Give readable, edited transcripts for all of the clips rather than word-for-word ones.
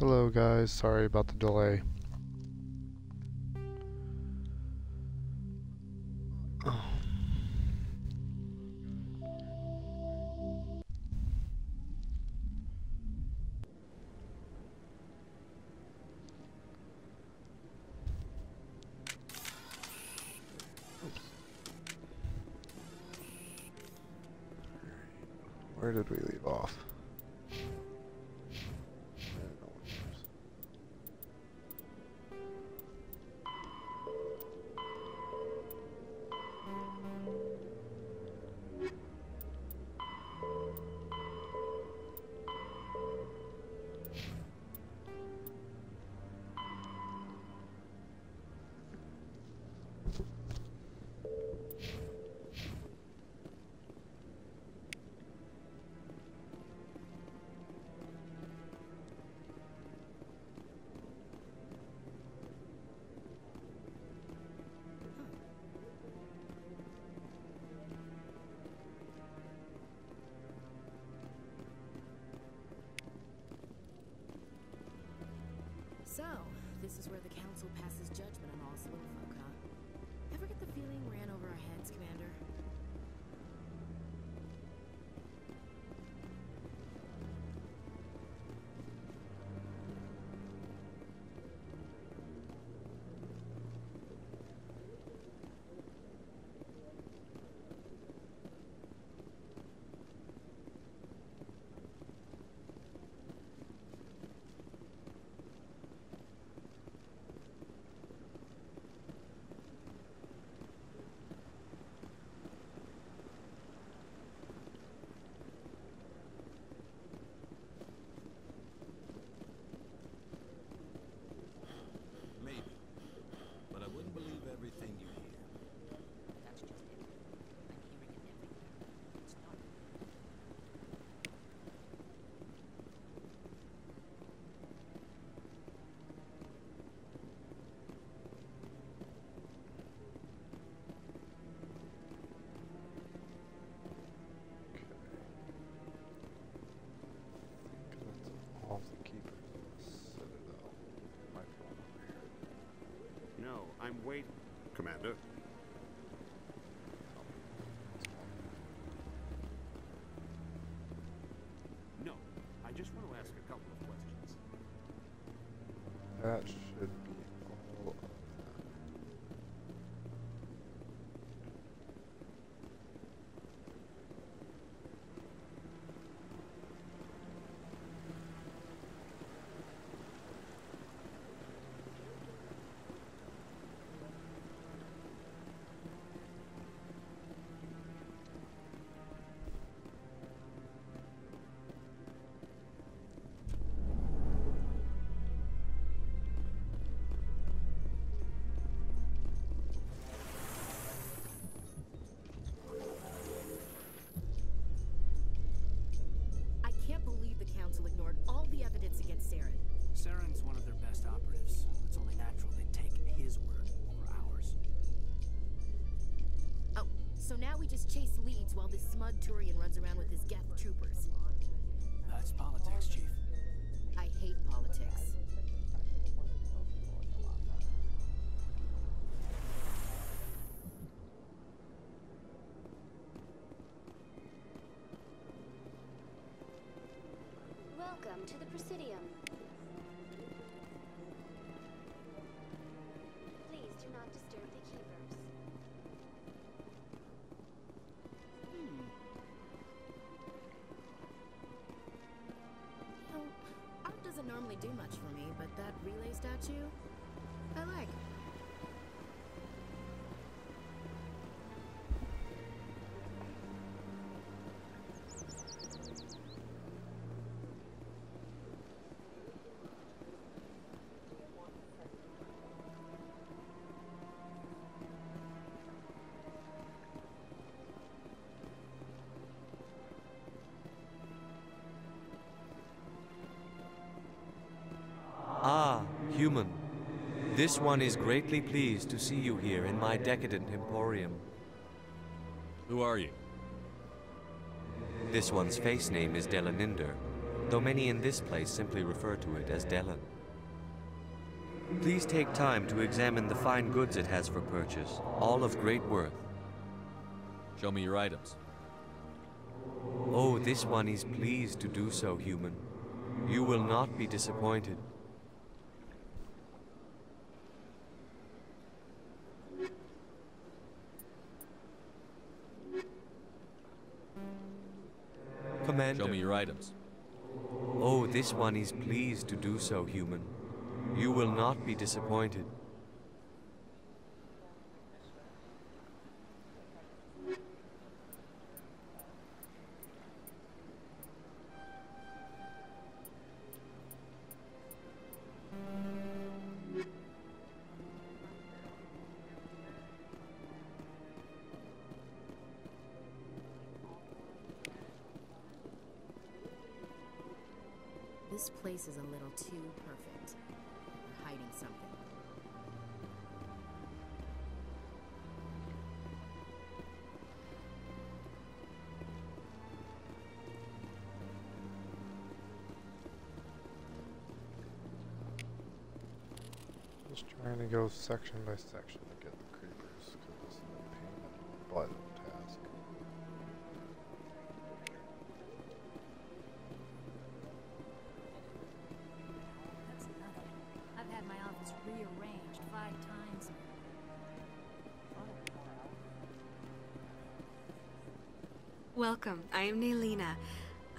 Hello guys, sorry about the delay. Where did we leave off? So, this is where the council passes judgment on all us little folk, huh? Ever get the feeling ran over our heads, Commander? No, I'm waiting, Commander. No, I just want to ask a couple of questions. That should be all of them. Ignored all the evidence against Saren. Saren's one of their best operatives. It's only natural they take his word over ours. Oh, so now we just chase leads while this smug Turian runs around with his Geth troopers. That's politics, Chief. I hate politics. Welcome to the Presidium. Please do not disturb the keepers. You know, art doesn't normally do much for me, but that relay statue, I like. Ah, human. This one is greatly pleased to see you here in my decadent emporium. Who are you? This one's face name is Delaninder. though many in this place simply refer to it as Dellen. Please take time to examine the fine goods it has for purchase, all of great worth. Show me your items. Oh, this one is pleased to do so, human. You will not be disappointed. Commander. Show me your items. Oh, this one is pleased to do so, human. You will not be disappointed. This place is a little too perfect. They're hiding something. Just trying to go section by section to get the creepers, because this is a pain in the butt of a task. That's another. I've had my office rearranged 5 times. Welcome. I am Nelina.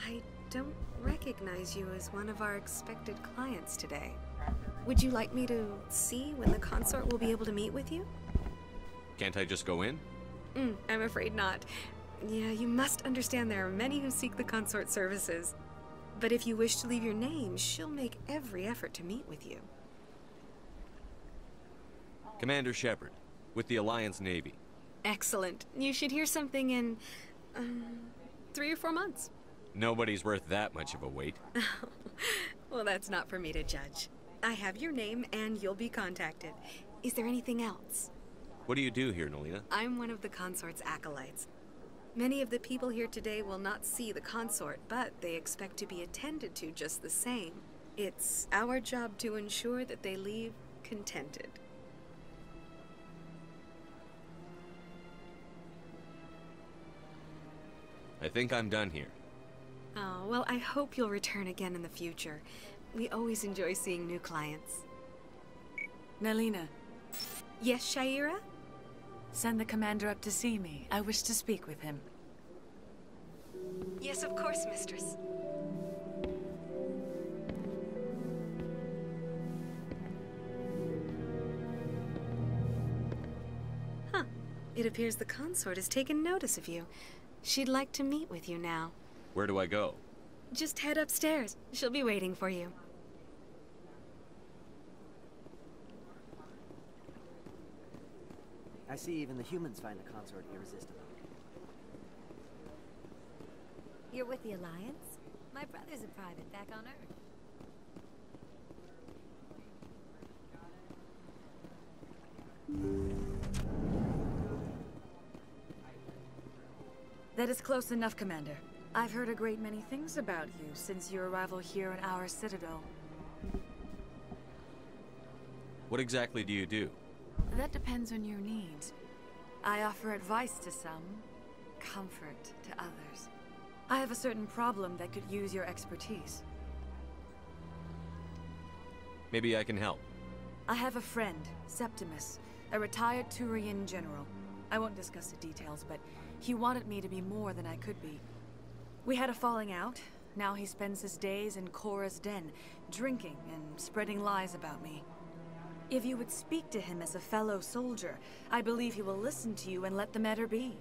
I don't recognize you as one of our expected clients today. Would you like me to see when the consort will be able to meet with you? Can't I just go in? I'm afraid not. Yeah, you must understand there are many who seek the consort services. But if you wish to leave your name, she'll make every effort to meet with you. Commander Shepard, with the Alliance Navy. Excellent. You should hear something in, 3 or 4 months. Nobody's worth that much of a wait. Well, that's not for me to judge. I have your name and you'll be contacted. Is there anything else? What do you do here, Nelina? I'm one of the consort's acolytes. Many of the people here today will not see the consort, but they expect to be attended to just the same. It's our job to ensure that they leave contented. I think I'm done here. Oh, well, I hope you'll return again in the future. We always enjoy seeing new clients. Nelina, Yes, Shaira? send the commander up to see me. I wish to speak with him. Yes, of course, mistress. Huh. It appears the consort has taken notice of you. She'd like to meet with you now. Where do I go? Just head upstairs. She'll be waiting for you. I see even the humans find the consort irresistible. You're with the Alliance? My brother's a private back on Earth. That is close enough, Commander. I've heard a great many things about you since your arrival here in our citadel. What exactly do you do? That depends on your needs. I offer advice to some, comfort to others. I have a certain problem that could use your expertise. Maybe I can help. I have a friend, Septimus, a retired Turian general. I won't discuss the details, but he wanted me to be more than I could be. We had a falling out. Now he spends his days in Korra's den, drinking and spreading lies about me. If you would speak to him as a fellow soldier, I believe he will listen to you and let the matter be.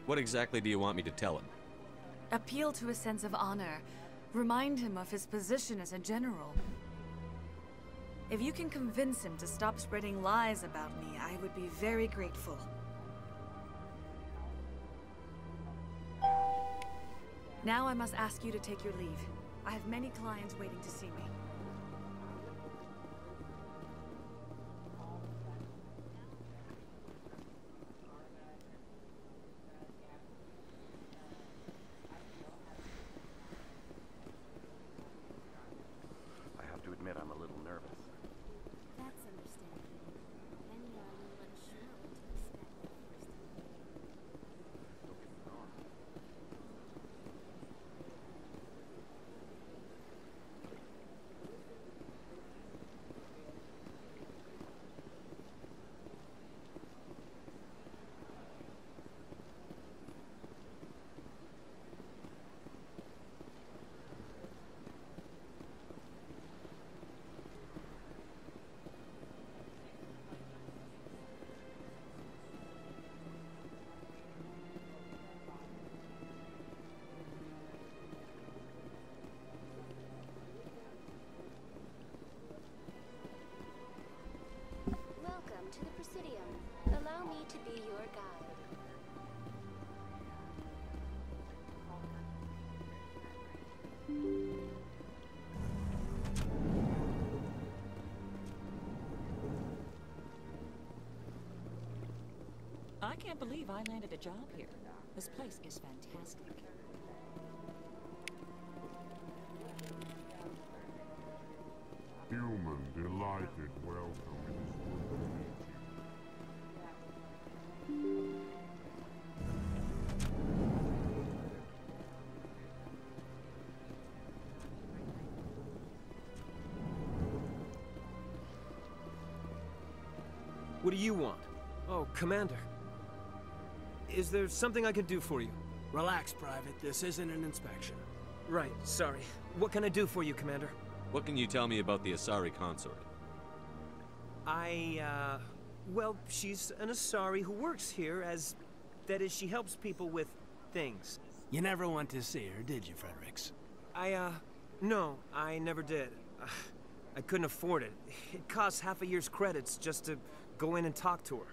What exactly do you want me to tell him? Appeal to a sense of honor. Remind him of his position as a general. If you can convince him to stop spreading lies about me, I would be very grateful. Now I must ask you to take your leave. I have many clients waiting to see me. I can't believe I landed a job here. This place is fantastic. Human, delighted, welcome. It is good to meet you. What do you want? Oh, Commander. Is there something I can do for you? Relax, Private. This isn't an inspection. Right, sorry. What can I do for you, Commander? What can you tell me about the Asari consort? Well, she's an Asari who works here as... That is, she helps people with things. You never went to see her, did you, Fredericks? No, I never did. I couldn't afford it. It costs half a year's credits just to go in and talk to her.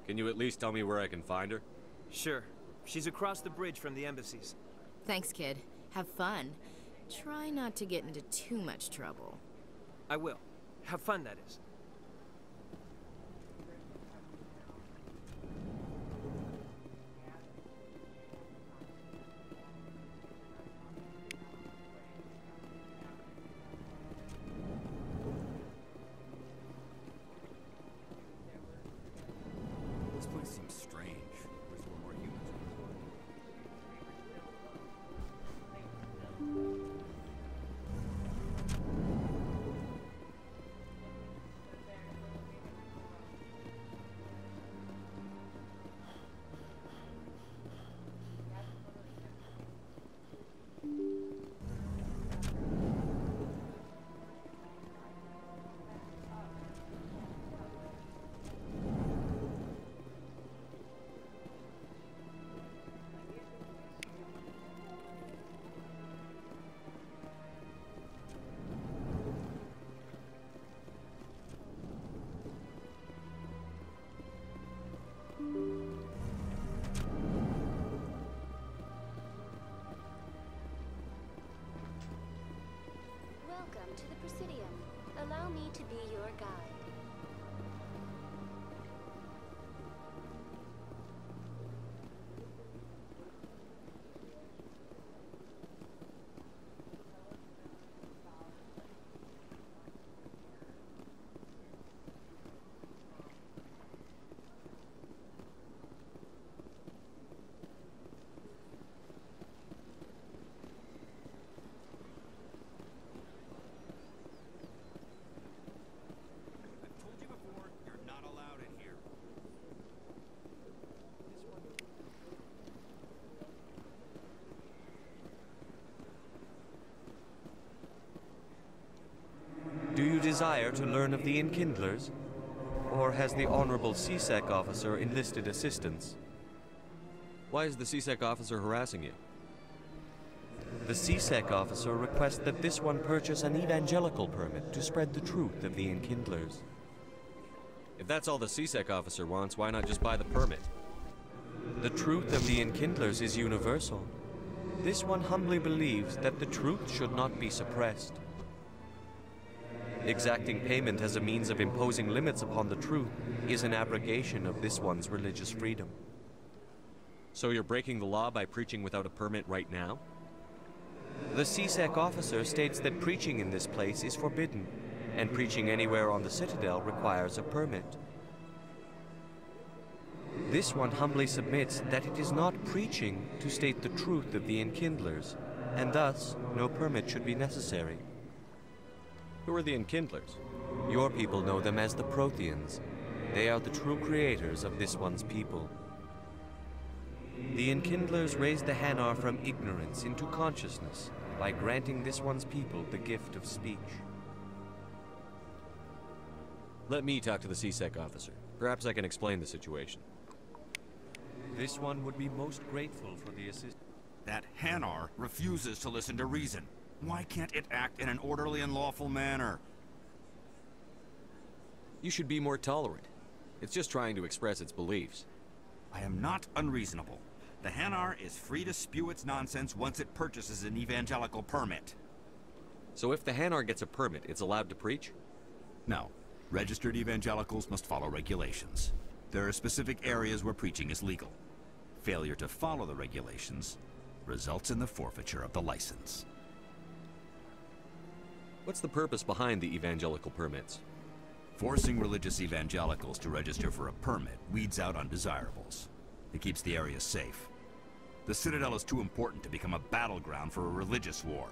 Can you at least tell me where I can find her? Sure. She's across the bridge from the embassies. Thanks, kid. Have fun. Try not to get into too much trouble. I will. Have fun, that is. This place seems strange. Wish there were more humans. Welcome to the Presidium. Allow me to be your guide. Do you desire to learn of the Enkindlers? Or has the Honorable CSEC officer enlisted assistance? Why is the CSEC officer harassing you? The CSEC officer requests that this one purchase an evangelical permit to spread the truth of the Enkindlers. If that's all the CSEC officer wants, why not just buy the permit? The truth of the Enkindlers is universal. This one humbly believes that the truth should not be suppressed. Exacting payment as a means of imposing limits upon the truth is an abrogation of this one's religious freedom. So you're breaking the law by preaching without a permit right now? The CSEC officer states that preaching in this place is forbidden, and preaching anywhere on the Citadel requires a permit. This one humbly submits that it is not preaching to state the truth of the Enkindlers, and thus no permit should be necessary. Who are the Enkindlers? Your people know them as the Protheans. They are the true creators of this one's people. The Enkindlers raised the Hanar from ignorance into consciousness by granting this one's people the gift of speech. Let me talk to the CSEC officer. Perhaps I can explain the situation. This one would be most grateful for the assistance. That Hanar refuses to listen to reason. Why can't it act in an orderly and lawful manner? You should be more tolerant. It's just trying to express its beliefs. I am not unreasonable. The Hanar is free to spew its nonsense once it purchases an evangelical permit. So if the Hanar gets a permit, it's allowed to preach? No. Registered evangelicals must follow regulations. There are specific areas where preaching is legal. Failure to follow the regulations results in the forfeiture of the license. What's the purpose behind the evangelical permits? Forcing religious evangelicals to register for a permit weeds out undesirables. It keeps the area safe. The Citadel is too important to become a battleground for a religious war.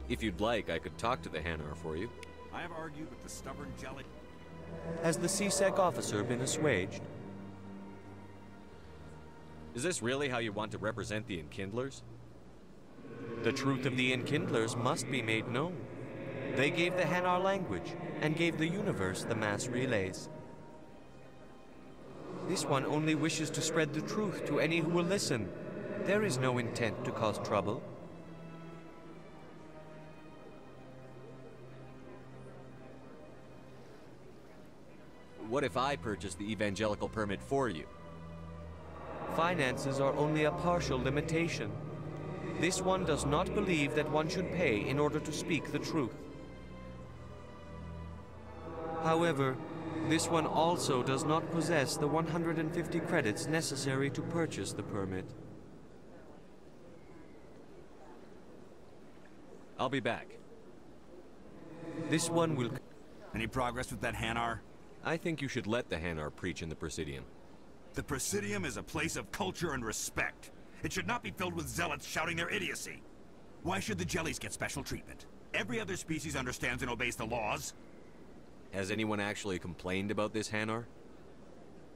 If you'd like, I could talk to the Hanar for you. I have argued with the stubborn jelly. Has the C-Sec officer been assuaged? Is this really how you want to represent the Enkindlers? The truth of the Enkindlers must be made known. They gave the Hanar language, and gave the universe the mass relays. This one only wishes to spread the truth to any who will listen. There is no intent to cause trouble. What if I purchase the evangelical permit for you? Finances are only a partial limitation. This one does not believe that one should pay in order to speak the truth. However, this one also does not possess the 150 credits necessary to purchase the permit. I'll be back. This one will... Any progress with that Hanar? I think you should let the Hanar preach in the Presidium. The Presidium is a place of culture and respect. It should not be filled with zealots shouting their idiocy. Why should the jellies get special treatment? Every other species understands and obeys the laws. Has anyone actually complained about this Hanar?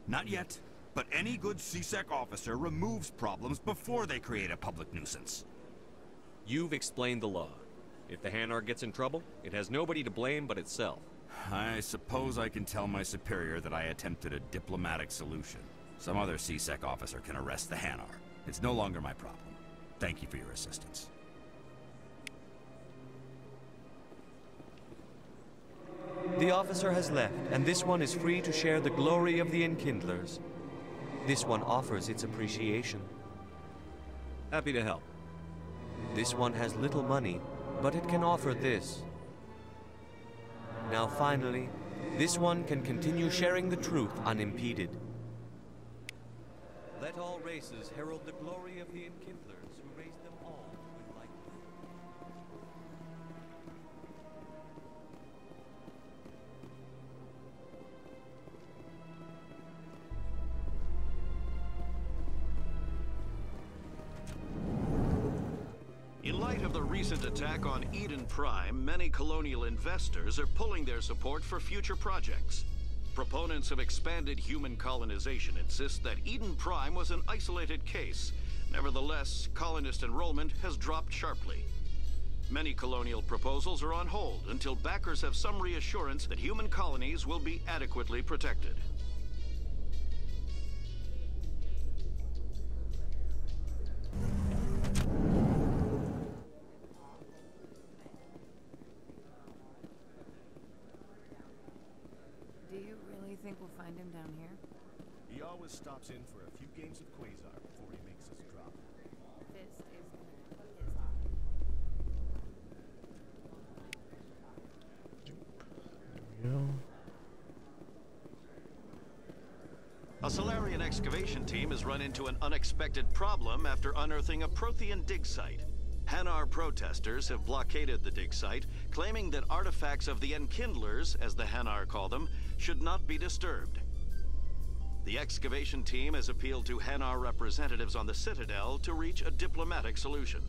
Not yet, but any good C-Sec officer removes problems before they create a public nuisance. You've explained the law. If the Hanar gets in trouble, it has nobody to blame but itself. I suppose I can tell my superior that I attempted a diplomatic solution. Some other C-Sec officer can arrest the Hanar. It's no longer my problem. Thank you for your assistance. The officer has left, and this one is free to share the glory of the Enkindlers. This one offers its appreciation. Happy to help. This one has little money, but it can offer this. Now finally, this one can continue sharing the truth unimpeded. Let all races herald the glory of the Enkindlers who raised them all to enlightenment. In light of the recent attack on Eden Prime, many colonial investors are pulling their support for future projects. Proponents of expanded human colonization insist that Eden Prime was an isolated case. Nevertheless, colonist enrollment has dropped sharply. Many colonial proposals are on hold until backers have some reassurance that human colonies will be adequately protected. Think we'll find him down here? He always stops in for a few games of Quasar before he makes his drop. This is his. There we go. A Solarian excavation team has run into an unexpected problem after unearthing a Prothean dig site. Hanar protesters have blockaded the dig site, claiming that artifacts of the Enkindlers, as the Hanar call them, should not be disturbed. The excavation team has appealed to Hanar representatives on the Citadel to reach a diplomatic solution.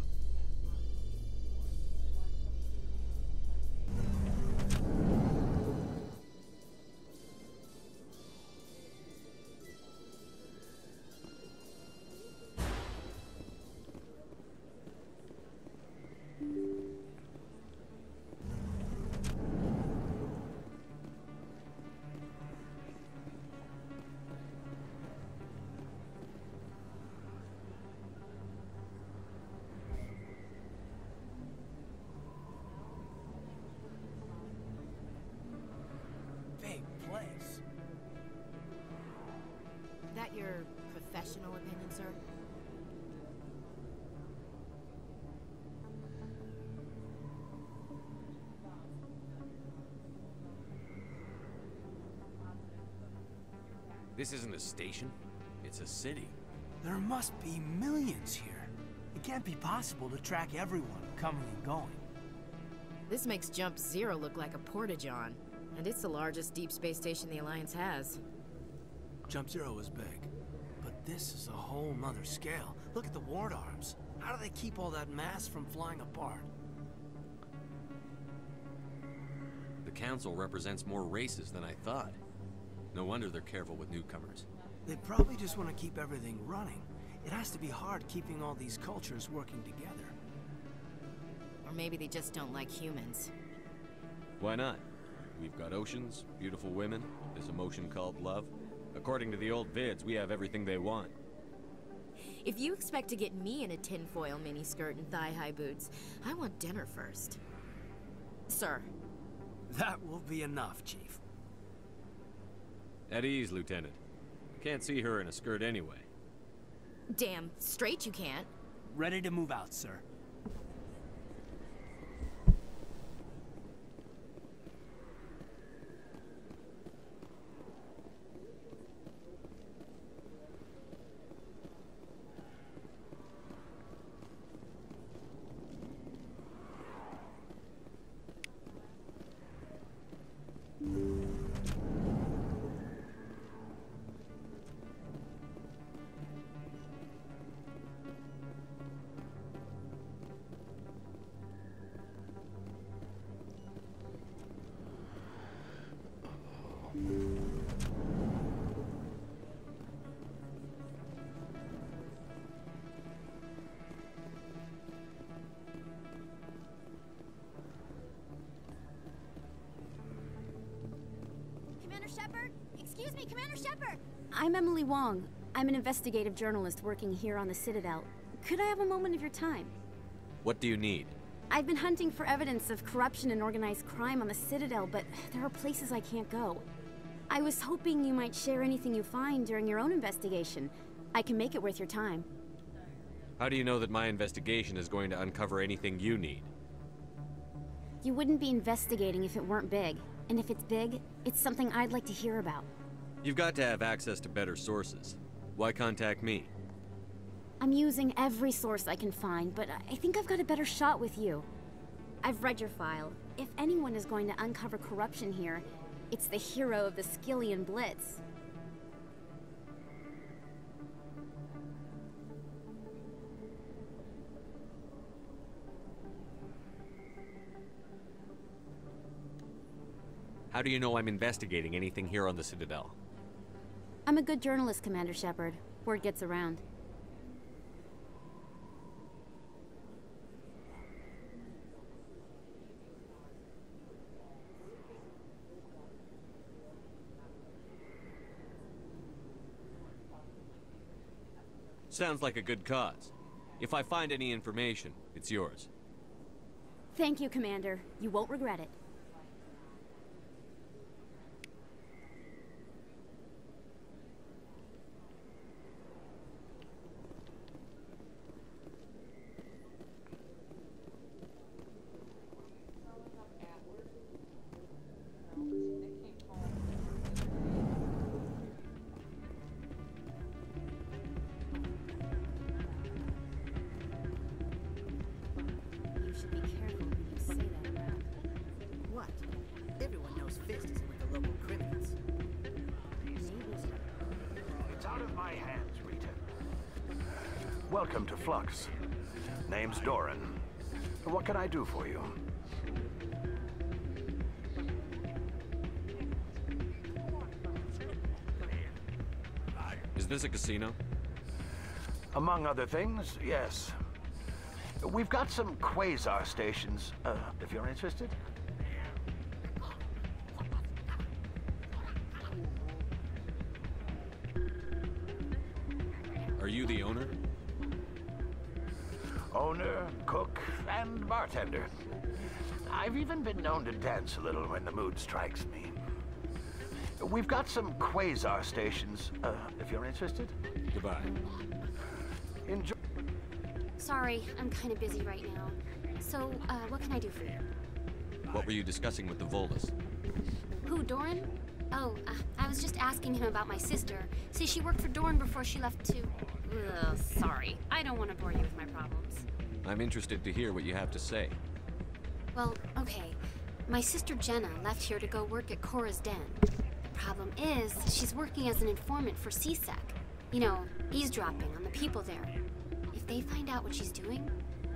That your professional opinion, sir? This isn't a station. It's a city. There must be millions here. It can't be possible to track everyone coming and going. This makes Jump Zero look like a porta-john, and it's the largest deep space station the Alliance has. Jump Zero is big, but this is a whole nother scale. Look at the ward arms. How do they keep all that mass from flying apart? The Council represents more races than I thought. No wonder they're careful with newcomers. They probably just want to keep everything running. It has to be hard keeping all these cultures working together. Or maybe they just don't like humans. Why not? We've got oceans, beautiful women, this emotion called love. According to the old vids, we have everything they want. If you expect to get me in a tinfoil miniskirt and thigh-high boots, I want dinner first. Sir. That will be enough, Chief. At ease, Lieutenant. Can't see her in a skirt anyway. Damn straight you can't. Ready to move out, sir. Commander Shepard? Excuse me, Commander Shepard! I'm Emily Wong. I'm an investigative journalist working here on the Citadel. Could I have a moment of your time? What do you need? I've been hunting for evidence of corruption and organized crime on the Citadel, but there are places I can't go. I was hoping you might share anything you find during your own investigation. I can make it worth your time. How do you know that my investigation is going to uncover anything you need? You wouldn't be investigating if it weren't big. And if it's big, it's something I'd like to hear about. You've got to have access to better sources. Why contact me? I'm using every source I can find, but I think I've got a better shot with you. I've read your file. If anyone is going to uncover corruption here, it's the hero of the Skillian Blitz. How do you know I'm investigating anything here on the Citadel? I'm a good journalist, Commander Shepard. Word gets around. Sounds like a good cause. If I find any information, it's yours. Thank you, Commander. You won't regret it. Welcome to Flux. Name's Doran. What can I do for you? Is this a casino? Among other things, yes. We've got some quasar stations, if you're interested. Are you the owner? Owner, cook, and bartender. I've even been known to dance a little when the mood strikes me. We've got some quasar stations, if you're interested. Goodbye. Enjoy. Sorry, I'm kind of busy right now. So, what can I do for you? What were you discussing with the Volus? Who, Doran? Oh, I was just asking him about my sister. See, she worked for Dorn before she left to... Ugh, sorry. I don't want to bore you with my problems. I'm interested to hear what you have to say. Well, okay. My sister Jenna left here to go work at Cora's Den. The problem is, she's working as an informant for CSEC. You know, eavesdropping on the people there. If they find out what she's doing,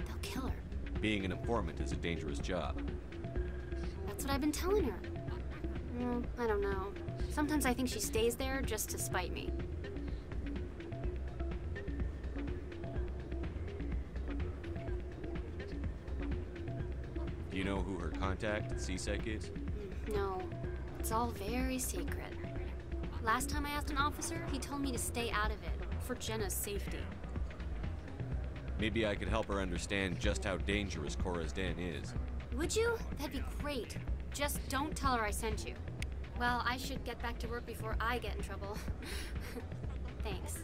they'll kill her. Being an informant is a dangerous job. That's what I've been telling her. I don't know. Sometimes I think she stays there just to spite me. Do you know who her contact at CSEC is? No. It's all very secret. Last time I asked an officer, he told me to stay out of it, for Jenna's safety. Maybe I could help her understand just how dangerous Cora's Den is. Would you? That'd be great. Just don't tell her I sent you. Well, I should get back to work before I get in trouble. Thanks.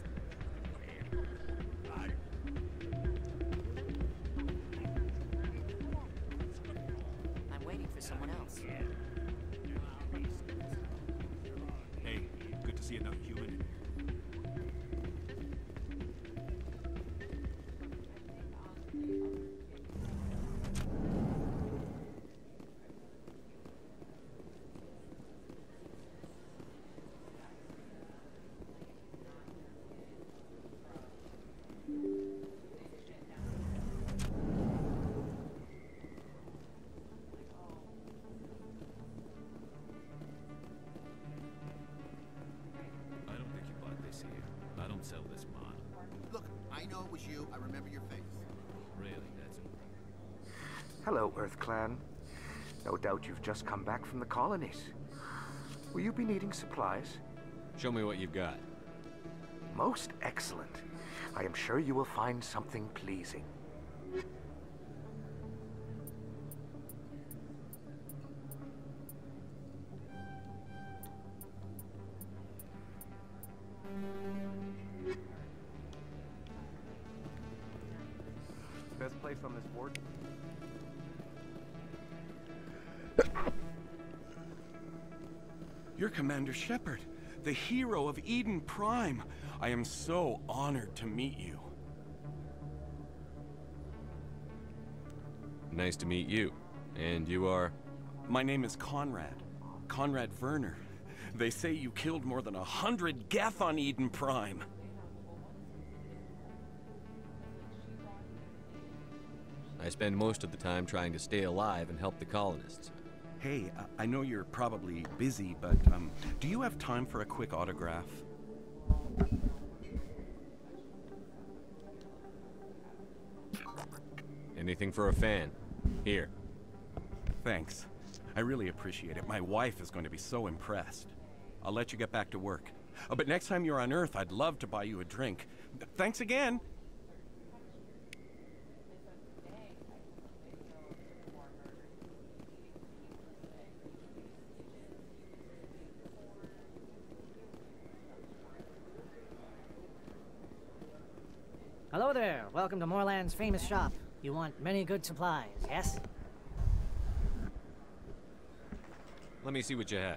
I'm waiting for someone else. Hey, good to see another human. Sell this mod. Look, I know it was you. I remember your face. Really, that's... Hello, Earth Clan. No doubt you've just come back from the colonies. Will you be needing supplies? Show me what you've got. Most excellent. I am sure you will find something pleasing. Best place on this board? You're Commander Shepard, the hero of Eden Prime. I am so honored to meet you. Nice to meet you. And you are? My name is Conrad. Conrad Werner. They say you killed more than 100 Geth on Eden Prime. I spend most of the time trying to stay alive and help the colonists. Hey, I know you're probably busy, but do you have time for a quick autograph? Anything for a fan. Here. Thanks. I really appreciate it. My wife is going to be so impressed. I'll let you get back to work. But next time you're on Earth, I'd love to buy you a drink. Thanks again! Hello there. Welcome to Moorland's famous shop. You want many good supplies, yes? Let me see what you have.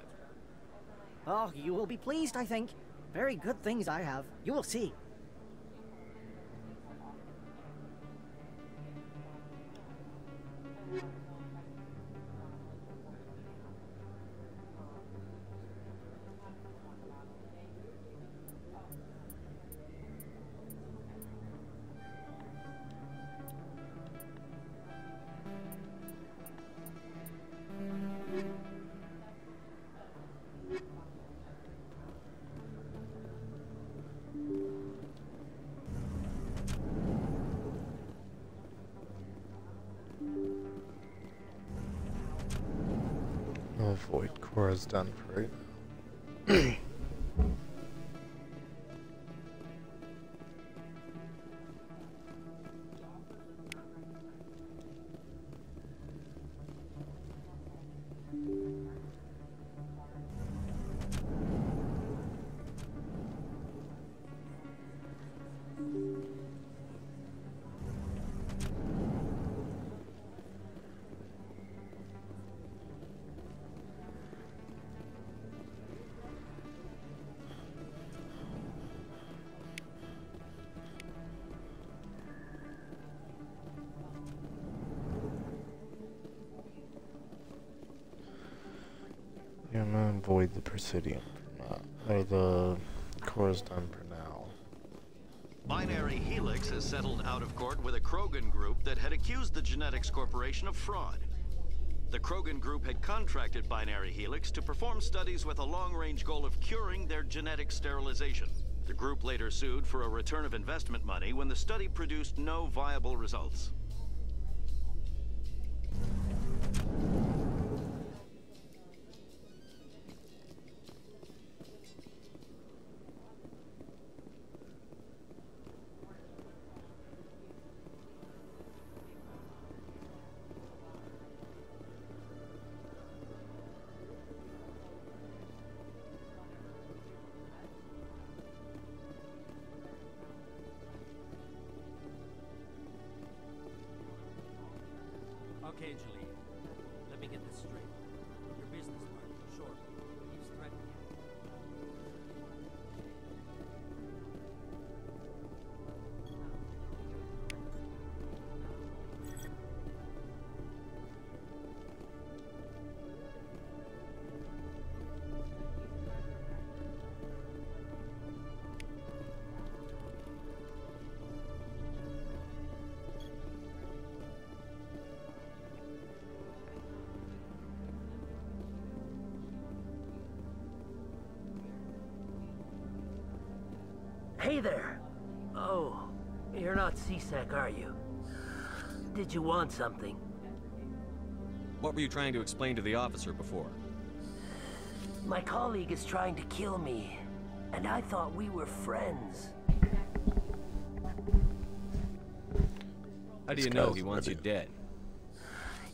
Oh, you will be pleased, I think. Very good things I have. You will see. I'll avoid Cora's Den for right now. avoid the Presidium for now. The Cora's done for now. Binary Helix has settled out of court with a Krogan group that had accused the Genetics Corporation of fraud. The Krogan group had contracted Binary Helix to perform studies with a long-range goal of curing their genetic sterilization. The group later sued for a return of investment money when the study produced no viable results. Okay, Julie. Let me get this straight. Your business partner, Short, keeps threatening you. Hey there! Oh, you're not CSEC, are you? Did you want something? What were you trying to explain to the officer before? My colleague is trying to kill me, and I thought we were friends. How do you know he wants you dead?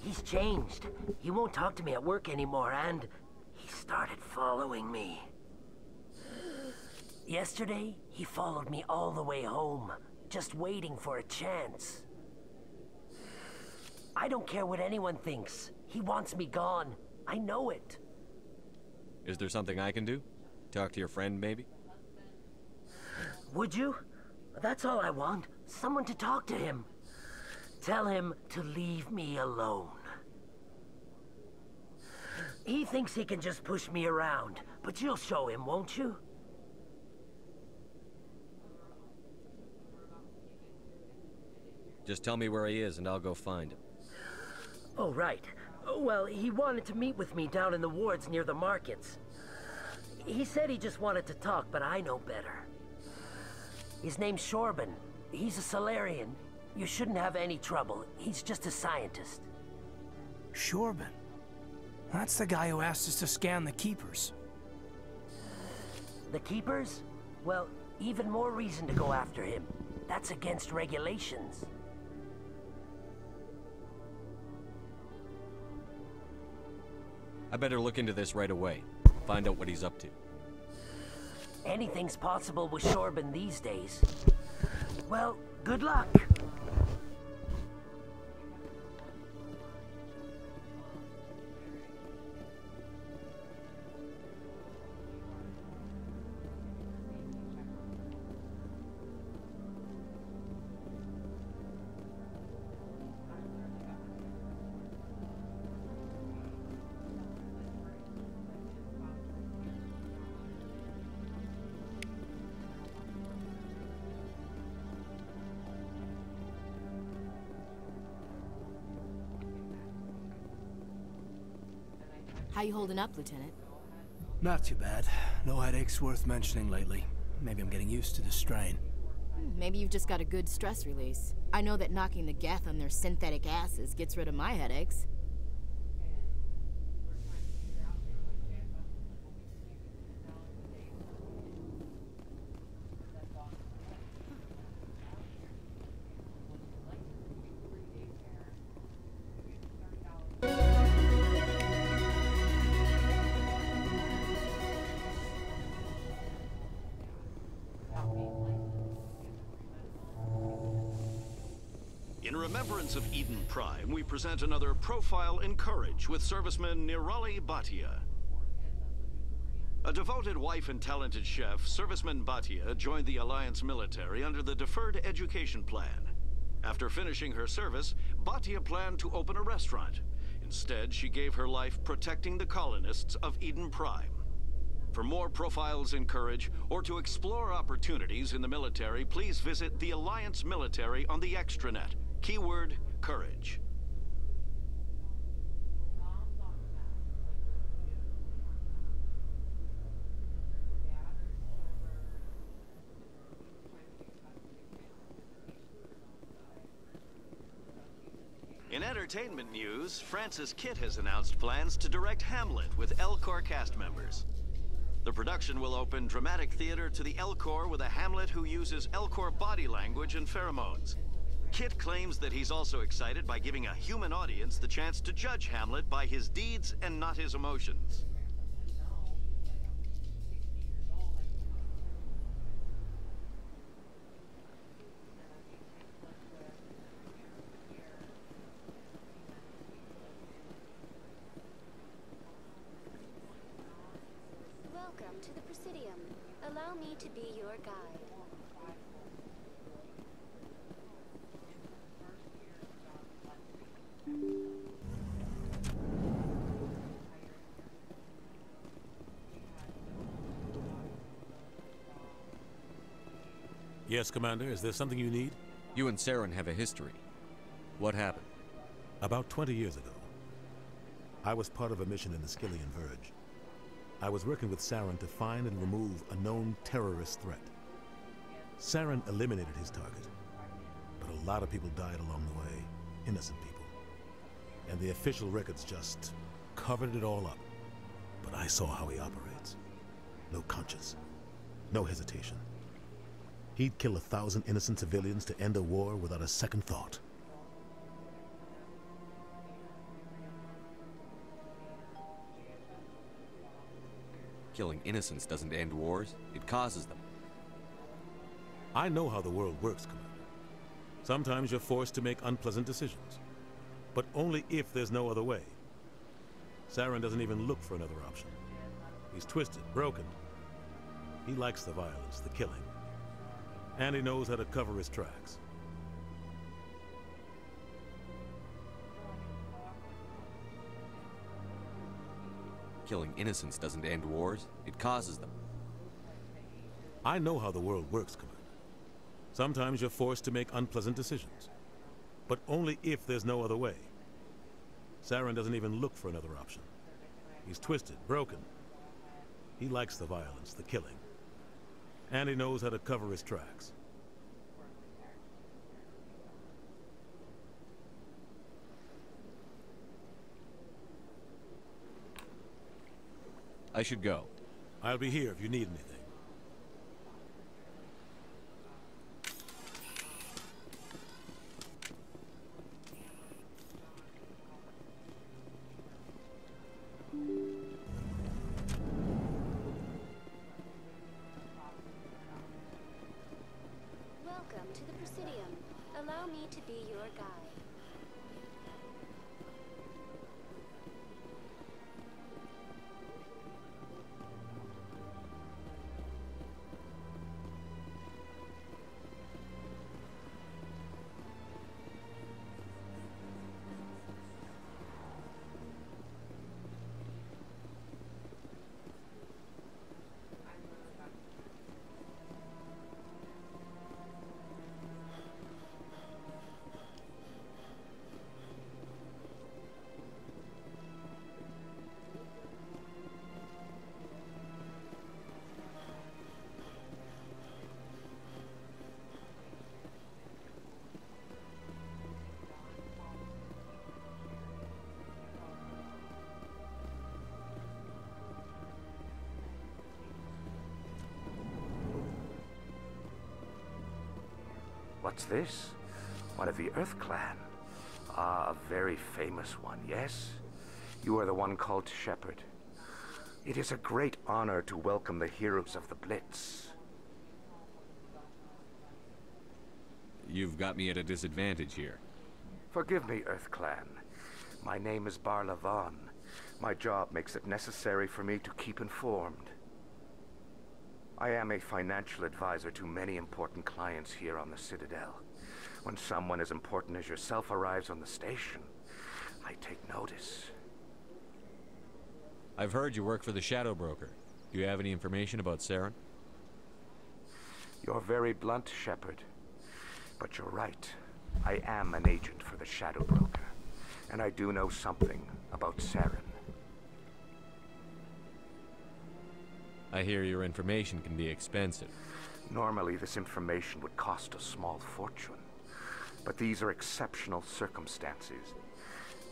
He's changed. He won't talk to me at work anymore, and he started following me. Yesterday, he followed me all the way home, just waiting for a chance. I don't care what anyone thinks. He wants me gone. I know it. Is there something I can do? Talk to your friend, maybe? Would you? That's all I want. Someone to talk to him. Tell him to leave me alone. He thinks he can just push me around, but you'll show him, won't you? Just tell me where he is and I'll go find him. Oh, right. Well, he wanted to meet with me down in the wards near the markets. He said he just wanted to talk, but I know better. His name's Shorban. He's a Solarian. You shouldn't have any trouble. He's just a scientist. Shorban? That's the guy who asked us to scan the Keepers. The Keepers? Well, even more reason to go after him. That's against regulations. I better look into this right away. Find out what he's up to. Anything's possible with Shorban these days. Well, good luck. How you holding up, Lieutenant? Not too bad. No headaches worth mentioning lately. Maybe I'm getting used to the strain. Maybe you've just got a good stress release. I know that knocking the Geth on their synthetic asses gets rid of my headaches. In remembrance of Eden Prime, we present another Profile in Courage with serviceman Nirali Bhatia. A devoted wife and talented chef, Serviceman Bhatia joined the Alliance military under the Deferred Education Plan. After finishing her service, Bhatia planned to open a restaurant. Instead, she gave her life protecting the colonists of Eden Prime. For more profiles in Courage, or to explore opportunities in the military, please visit the Alliance Military on the extranet. Keyword, Courage. In entertainment news, Francis Kitt has announced plans to direct Hamlet with Elcor cast members. The production will open dramatic theater to the Elcor with a Hamlet who uses Elcor body language and pheromones. Kitt claims that he's also excited by giving a human audience the chance to judge Hamlet by his deeds and not his emotions. Welcome to the Presidium. Allow me to be your guide. Yes, Commander. Is there something you need? You and Saren have a history. What happened? About 20 years ago, I was part of a mission in the Skillian Verge. I was working with Saren to find and remove a known terrorist threat. Saren eliminated his target, but a lot of people died along the way, innocent people. And the official records just covered it all up. But I saw how he operates. No conscience, no hesitation. He'd kill 1,000 innocent civilians to end a war without a second thought. Killing innocents doesn't end wars, it causes them. I know how the world works, Commander. Sometimes you're forced to make unpleasant decisions, but only if there's no other way. Saren doesn't even look for another option. He's twisted, broken. He likes the violence, the killing. And he knows how to cover his tracks. Killing innocents doesn't end wars, it causes them. I know how the world works, Commander. Sometimes you're forced to make unpleasant decisions, but only if there's no other way. Saren doesn't even look for another option. He's twisted, broken. He likes the violence, the killing. And he knows how to cover his tracks. I should go. I'll be here if you need anything. Welcome to the Presidium. Allow me to be your guide. What's this? One of the Earth Clan. Ah, a very famous one, yes? You are the one called Shepard. It is a great honor to welcome the heroes of the Blitz. You've got me at a disadvantage here. Forgive me, Earth Clan. My name is Barla Vaughn. My job makes it necessary for me to keep informed. I am a financial advisor to many important clients here on the Citadel. When someone as important as yourself arrives on the station, I take notice. I've heard you work for the Shadow Broker. Do you have any information about Saren? You're very blunt, Shepard. But you're right. I am an agent for the Shadow Broker. And I do know something about Saren. I hear your information can be expensive. Normally, this information would cost a small fortune. But these are exceptional circumstances.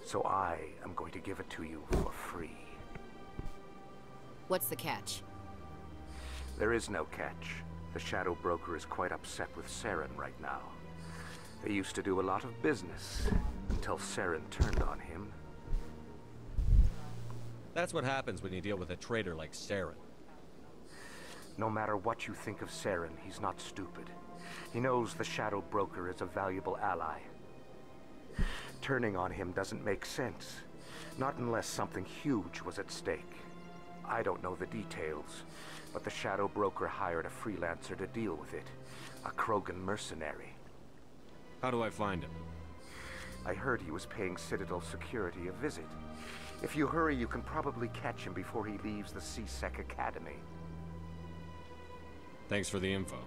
So I am going to give it to you for free. What's the catch? There is no catch. The Shadow Broker is quite upset with Saren right now. They used to do a lot of business, until Saren turned on him. That's what happens when you deal with a traitor like Saren. No matter what you think of Saren, he's not stupid. He knows the Shadow Broker is a valuable ally. Turning on him doesn't make sense. Not unless something huge was at stake. I don't know the details, but the Shadow Broker hired a freelancer to deal with it. A Krogan mercenary. How do I find him? I heard he was paying Citadel security a visit. If you hurry, you can probably catch him before he leaves the C-Sec Academy. Thanks for the info.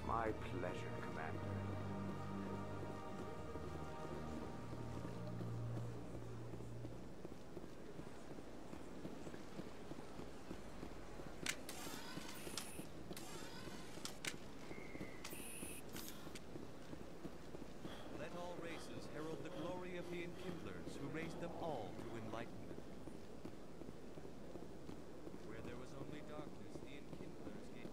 My pleasure, Commander. Let all races herald the glory of the Enkindlers who raised them all to enlightenment. Where there was only darkness, the Enkindlers gave...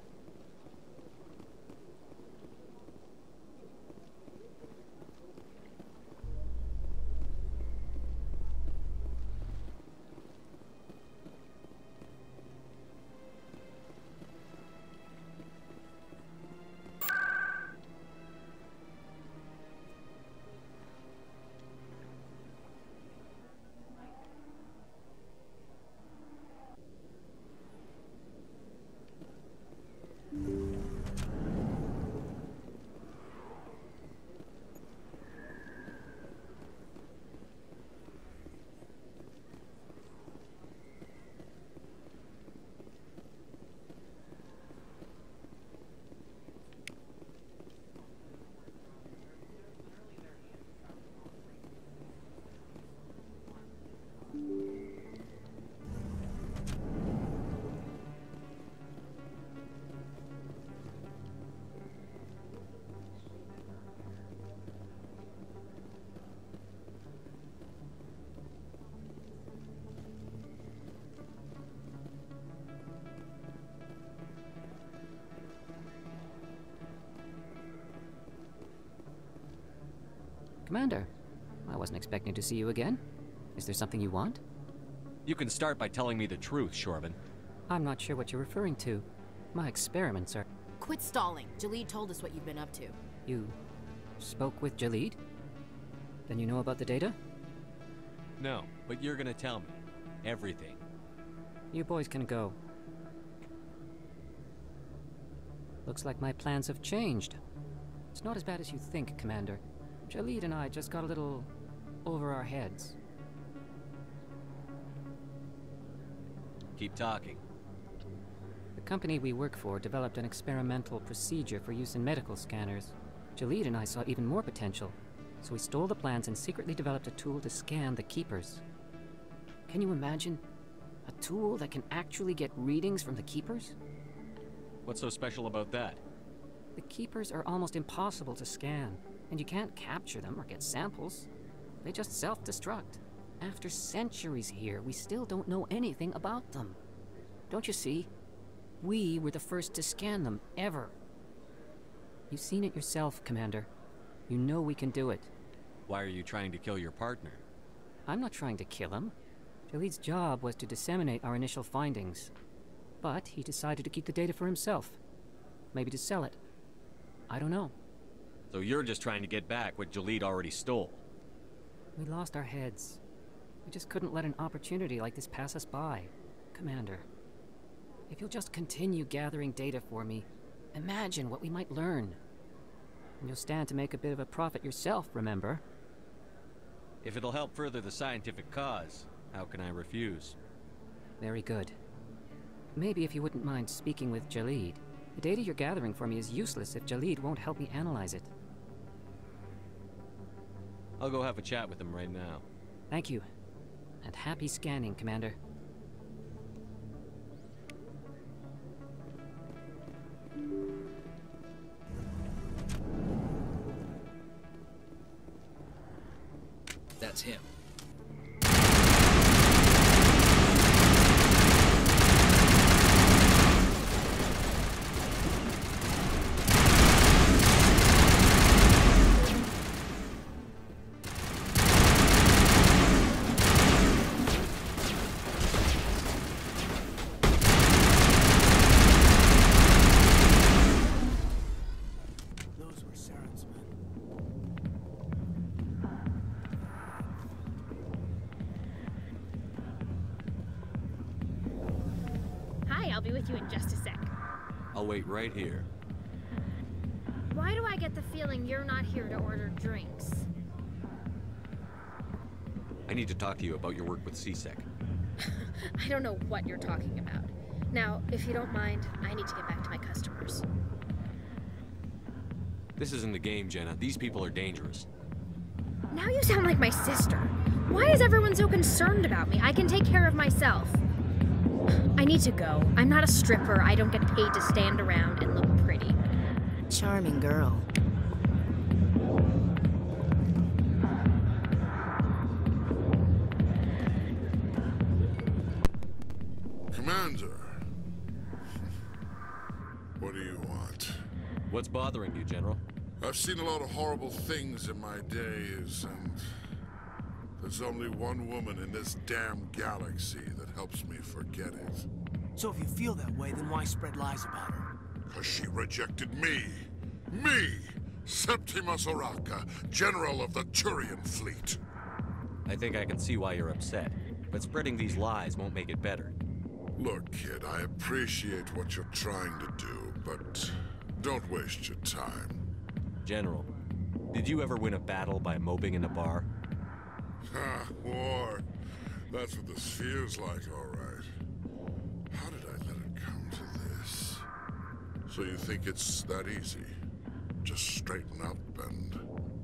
Commander, I wasn't expecting to see you again. Is there something you want? You can start by telling me the truth, Shorban. I'm not sure what you're referring to. My experiments are... Quit stalling. Jalid told us what you've been up to. You spoke with Jalid? Then you know about the data? No, but you're gonna tell me. Everything. You boys can go. Looks like my plans have changed. It's not as bad as you think, Commander. Jalid and I just got a little over our heads. Keep talking. The company we work for developed an experimental procedure for use in medical scanners. Jalid and I saw even more potential, so we stole the plans and secretly developed a tool to scan the Keepers. Can you imagine? A tool that can actually get readings from the Keepers? What's so special about that? The Keepers are almost impossible to scan, and you can't capture them or get samples. They just self-destruct. After centuries here, we still don't know anything about them. Don't you see? We were the first to scan them, ever. You've seen it yourself, Commander. You know we can do it. Why are you trying to kill your partner? I'm not trying to kill him. Jalid's job was to disseminate our initial findings. But he decided to keep the data for himself. Maybe to sell it. I don't know. So you're just trying to get back what Jalid already stole? We lost our heads. We just couldn't let an opportunity like this pass us by. Commander, if you'll just continue gathering data for me, imagine what we might learn. And you'll stand to make a bit of a profit yourself, remember? If it'll help further the scientific cause, how can I refuse? Very good. maybe if you wouldn't mind speaking with Jalid. The data you're gathering for me is useless if Jalid won't help me analyze it. I'll go have a chat with him right now. Thank you. And happy scanning, Commander. That's him. Those were Saren's men. Hi, I'll be with you in just a sec. I'll wait right here. Why do I get the feeling you're not here to order drinks? I need to talk to you about your work with CSEC. I don't know what you're talking about. Now, if you don't mind, I need to get back to my customers. This isn't a game, Jenna. These people are dangerous. Now you sound like my sister. Why is everyone so concerned about me? I can take care of myself. I need to go. I'm not a stripper. I don't get paid to stand around and look pretty. Charming girl. Commander. What do you want? What's bothering you, General? I've seen a lot of horrible things in my days, and there's only one woman in this damn galaxy that helps me forget it. So if you feel that way, then why spread lies about her? 'Cause she rejected me! Me! Septimus Oraka, General of the Turian Fleet. I think I can see why you're upset, but spreading these lies won't make it better. Look, kid, I appreciate what you're trying to do, but don't waste your time. General, did you ever win a battle by moping in a bar? Ha, war. That's what this feels like, all right. How did I let it come to this? So you think it's that easy? Just straighten up and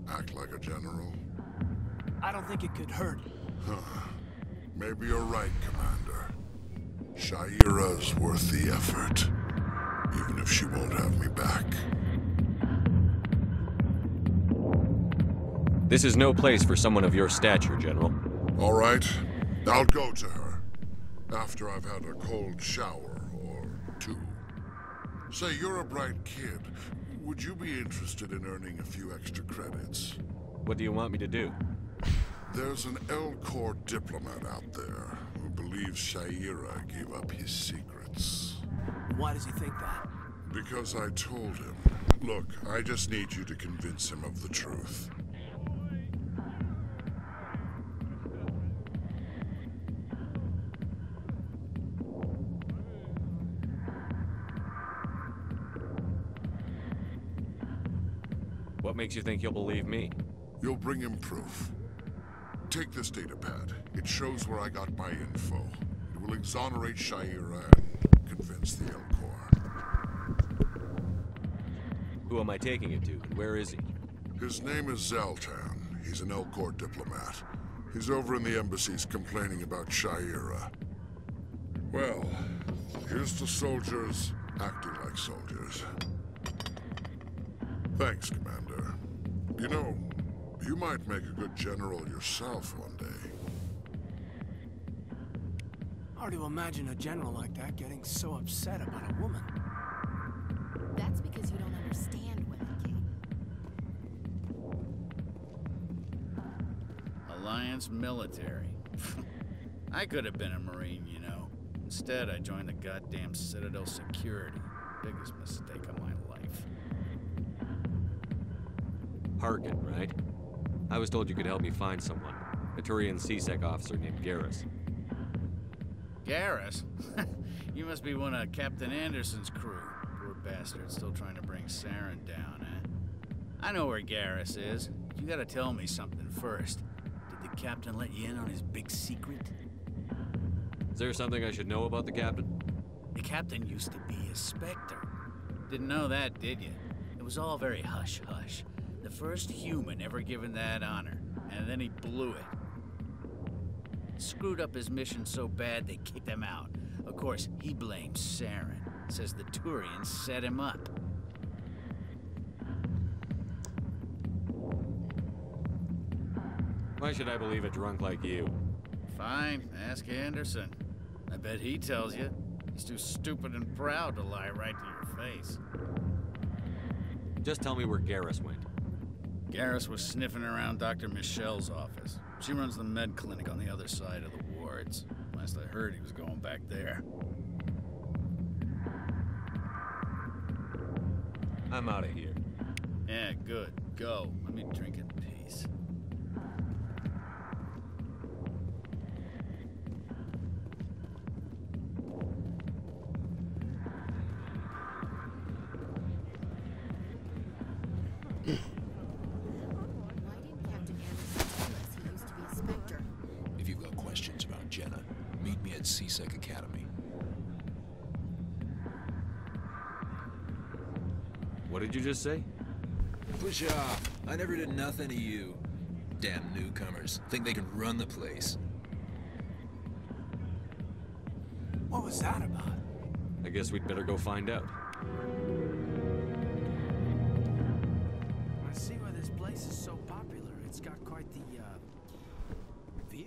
act like a general? I don't think it could hurt. Huh. Maybe you're right, Commander. Shaira's worth the effort, even if she won't have me back. This is no place for someone of your stature, General. All right, I'll go to her. After I've had a cold shower or two. Say, you're a bright kid. Would you be interested in earning a few extra credits? What do you want me to do? There's an Elcor diplomat out there who believes Shaira gave up his secrets. Why does he think that? Because I told him. Look, I just need you to convince him of the truth. What makes you think he'll believe me? You'll bring him proof. Take this datapad. It shows where I got my info. It will exonerate Shaira and convince the Elcor. Who am I taking it to, and where is he? His name is Zaltan. He's an Elcor diplomat. He's over in the embassies complaining about Shaira. Well, here's to soldiers acting like soldiers. Thanks, Commander. You know, you might make a good general yourself one day. Hard to imagine a general like that getting so upset about a woman. That's because you don't understand women, Kate. Alliance military. I could have been a Marine, you know. Instead, I joined the goddamn Citadel Security. Biggest mistake of my life. Harkin, right? I was told you could help me find someone. A Turian CSEC officer named Garrus. Garrus? You must be one of Captain Anderson's crew. Poor bastard, still trying to bring Saren down, eh? I know where Garrus is. You gotta tell me something first. Did the captain let you in on his big secret? Is there something I should know about the captain? The captain used to be a Spectre. Didn't know that, did you? It was all very hush-hush. The first human ever given that honor, and then he blew it. Screwed up his mission so bad they kicked him out. Of course, he blames Saren. Says the Turians set him up. Why should I believe a drunk like you? Fine, ask Anderson. I bet he tells you. He's too stupid and proud to lie right to your face. Just tell me where Garrus went. Garrus was sniffing around Dr. Michelle's office. She runs the med clinic on the other side of the wards. Last I heard, he was going back there. I'm out of here. Yeah, good. Go. Let me drink in peace. If you've got questions about Jenna, meet me at CSEC Academy. What did you just say? Push off. I never did nothing to you. Damn newcomers. Think they can run the place. What was that about? I guess we'd better go find out. I see why this place is so popular. It's got quite the, view.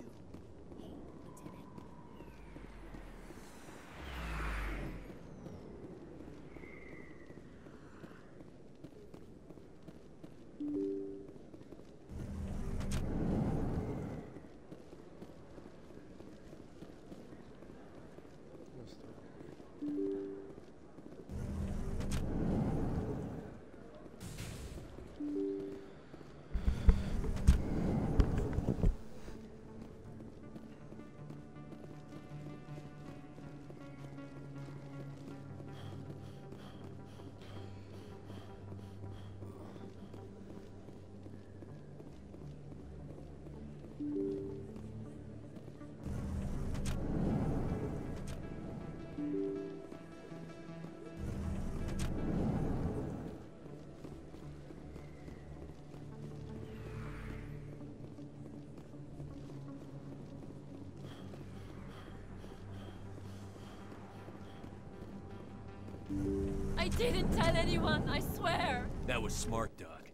I didn't tell anyone, I swear! That was smart, Doc.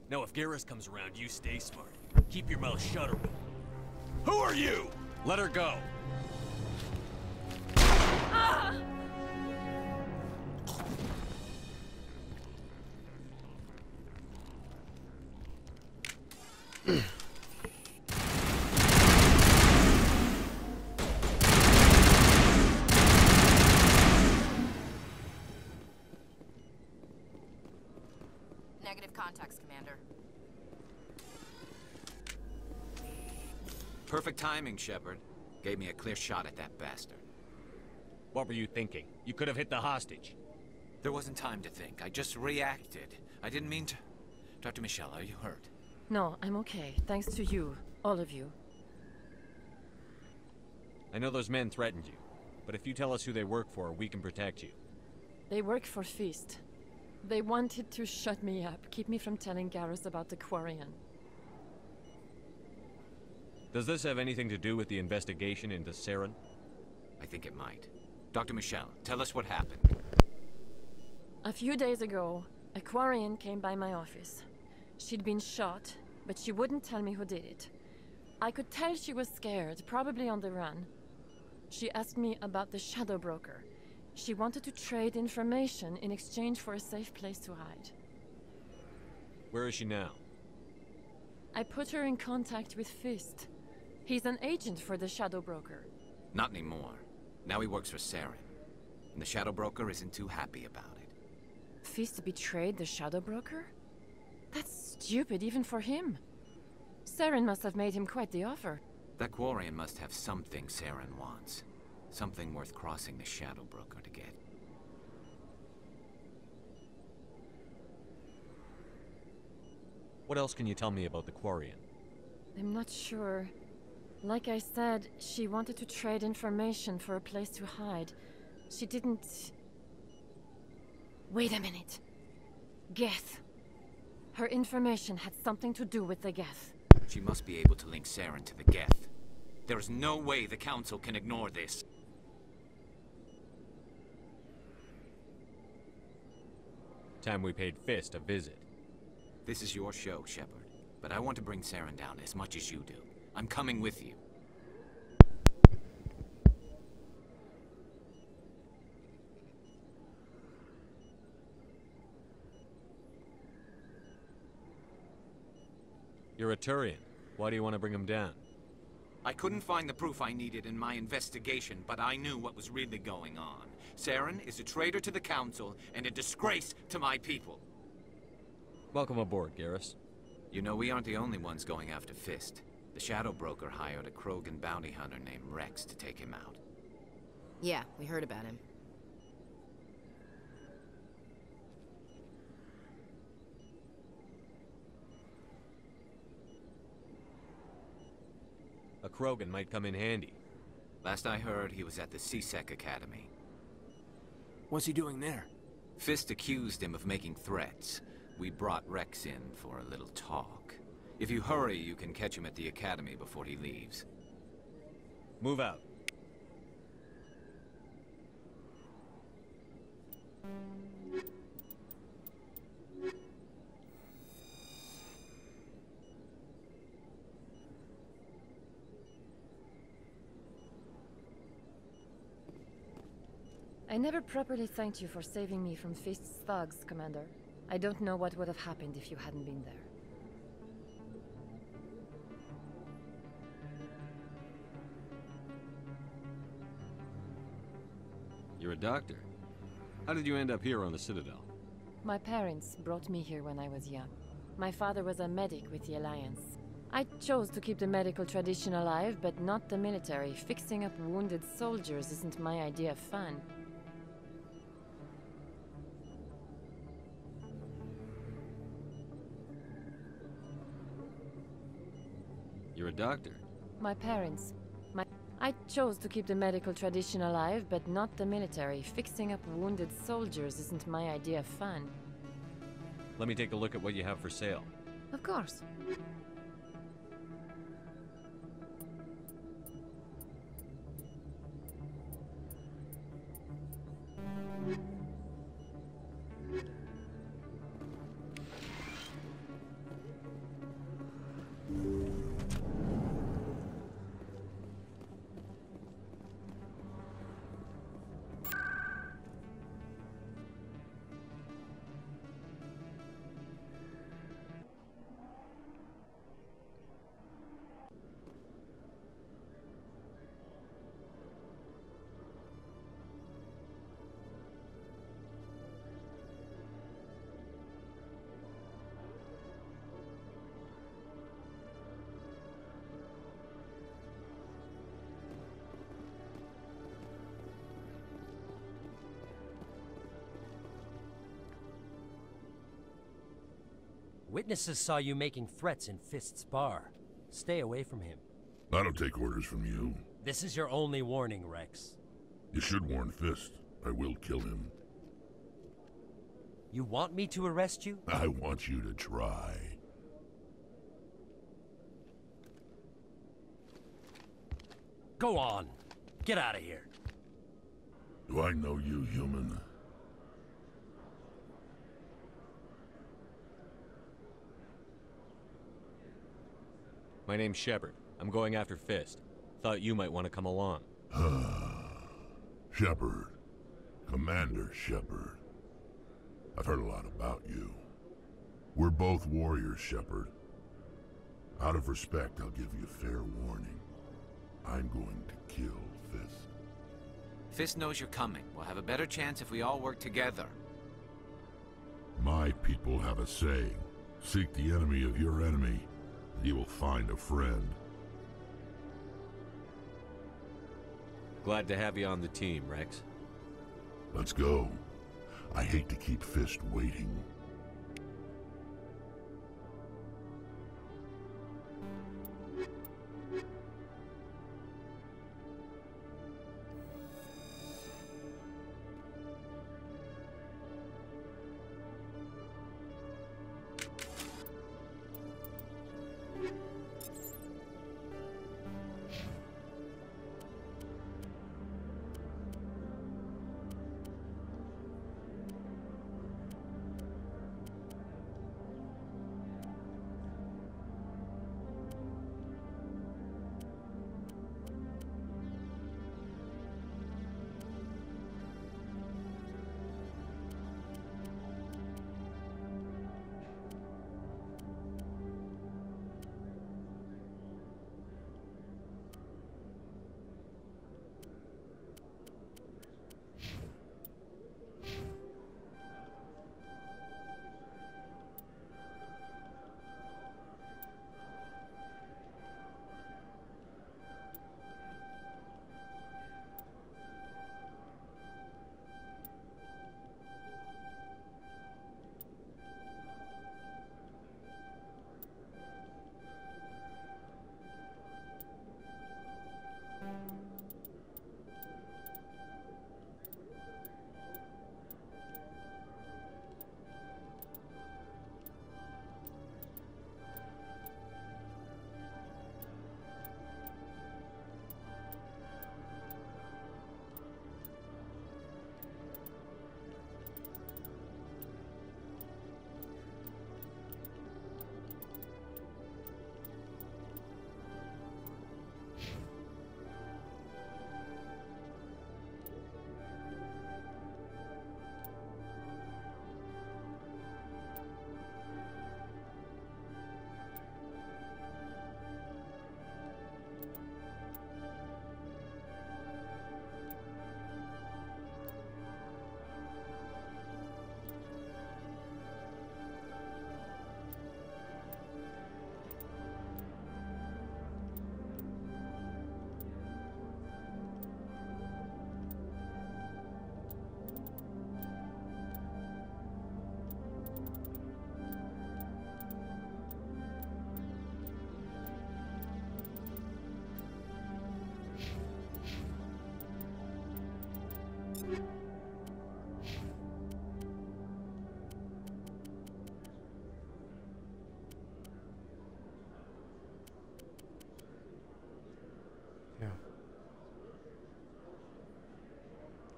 Now if Garrus comes around, you stay smart. Keep your mouth shut or... Who are you? Let her go! Ah! Negative contacts, Commander. Perfect timing, Shepard. Gave me a clear shot at that bastard. What were you thinking? You could have hit the hostage. There wasn't time to think. I just reacted. I didn't mean to... Dr. Michelle, are you hurt? No, I'm okay. Thanks to you. All of you. I know those men threatened you, but if you tell us who they work for, we can protect you. They work for Feast. They wanted to shut me up, keep me from telling Garrus about the Quarian. Does this have anything to do with the investigation into Saren? I think it might. Dr. Michelle, tell us what happened. A few days ago, a Quarian came by my office. She'd been shot, but she wouldn't tell me who did it. I could tell she was scared, probably on the run. She asked me about the Shadow Broker. She wanted to trade information in exchange for a safe place to hide. Where is she now? I put her in contact with Fist. He's an agent for the Shadow Broker. Not anymore. Now he works for Saren. And the Shadow Broker isn't too happy about it. Fist betrayed the Shadow Broker? That's stupid even for him. Saren must have made him quite the offer. That Quarian must have something Saren wants. Something worth crossing the Shadow Broker to get. What else can you tell me about the Quarian? I'm not sure. Like I said, she wanted to trade information for a place to hide. She didn't... Wait a minute. Geth. Her information had something to do with the Geth. She must be able to link Saren to the Geth. There is no way the Council can ignore this. Time we paid Fist a visit. This is your show, Shepard. But I want to bring Saren down as much as you do. I'm coming with you. You're a Turian. Why do you want to bring him down? I couldn't find the proof I needed in my investigation, but I knew what was really going on. Saren is a traitor to the Council and a disgrace to my people. Welcome aboard, Garrus. You know, we aren't the only ones going after Fist. The Shadow Broker hired a Krogan bounty hunter named Rex to take him out. Yeah, we heard about him. A Krogan might come in handy. Last I heard, he was at the C-Sec Academy. What's he doing there? Fist accused him of making threats. We brought Rex in for a little talk. If you hurry, you can catch him at the Academy before he leaves. Move out. I never properly thanked you for saving me from Fist's thugs, Commander. I don't know what would have happened if you hadn't been there. You're a doctor. How did you end up here on the Citadel? My parents brought me here when I was young. My father was a medic with the Alliance. I chose to keep the medical tradition alive, but not the military. Fixing up wounded soldiers isn't my idea of fun. You're a doctor. My parents. I chose to keep the medical tradition alive, but not the military. Fixing up wounded soldiers isn't my idea of fun. Let me take a look at what you have for sale. Of course. Witnesses saw you making threats in Fist's bar. Stay away from him. I don't take orders from you. This is your only warning, Rex. You should warn Fist. I will kill him. You want me to arrest you? I want you to try. Go on. Get out of here. Do I know you, human? My name's Shepard. I'm going after Fist. Thought you might want to come along. Shepard. Commander Shepard. I've heard a lot about you. We're both warriors, Shepard. Out of respect, I'll give you fair warning. I'm going to kill Fist. Fist knows you're coming. We'll have a better chance if we all work together. My people have a saying. Seek the enemy of your enemy, and you will find a friend. Glad to have you on the team, Rex. Let's go. I hate to keep Fist waiting.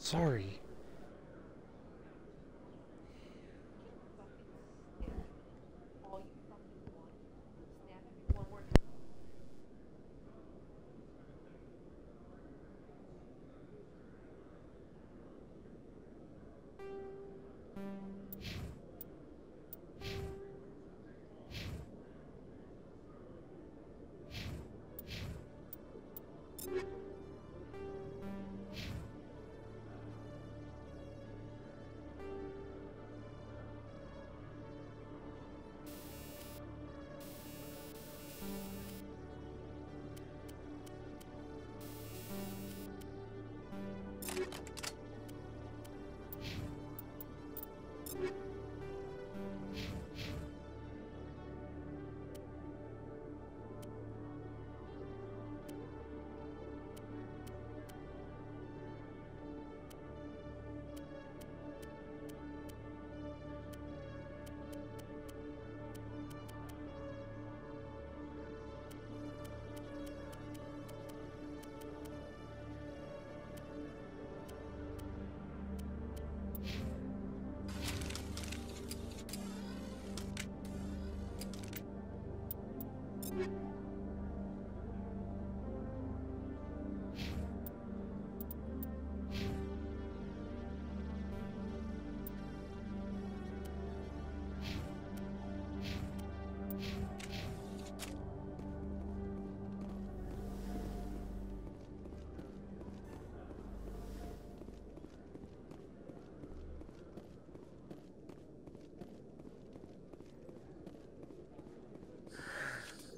Sorry.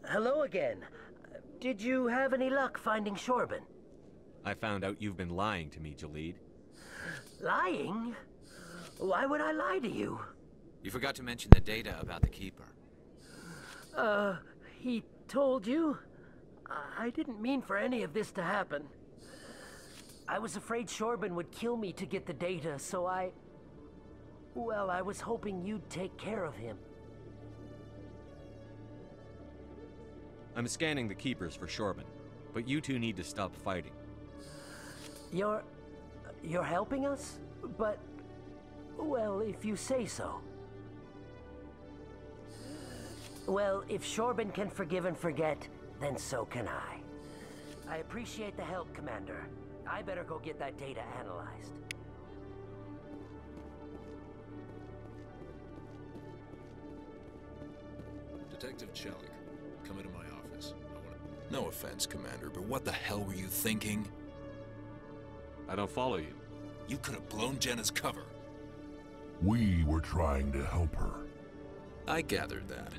Hello again. Did you have any luck finding Shorben? I found out you've been lying to me, Jalid. Lying? Why would I lie to you? You forgot to mention the data about the Keeper. He told you? I didn't mean for any of this to happen. I was afraid Shorben would kill me to get the data, so well, I was hoping you'd take care of him. I'm scanning the Keepers for Shorben, but you two need to stop fighting. You're helping us? But, well, if you say so. Well, if Shorben can forgive and forget, then so can I. I appreciate the help, Commander. I better go get that data analyzed. Detective Chelik, come into my office. No offense, Commander, but what the hell were you thinking? I don't follow you. You could have blown Jenna's cover. We were trying to help her. I gathered that.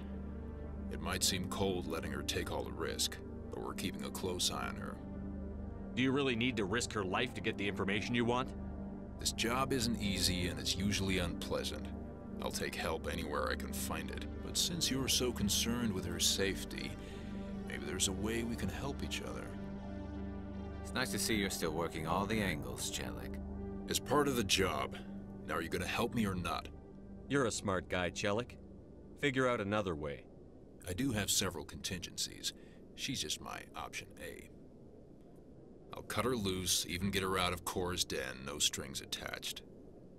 It might seem cold letting her take all the risk, but we're keeping a close eye on her. Do you really need to risk her life to get the information you want? This job isn't easy and it's usually unpleasant. I'll take help anywhere I can find it. But since you're so concerned with her safety, maybe there's a way we can help each other. It's nice to see you're still working all the angles, Chelik. It's part of the job. Now, are you gonna help me or not? You're a smart guy, Chelik. Figure out another way. I do have several contingencies. She's just my option A. I'll cut her loose, even get her out of Kor's den, no strings attached.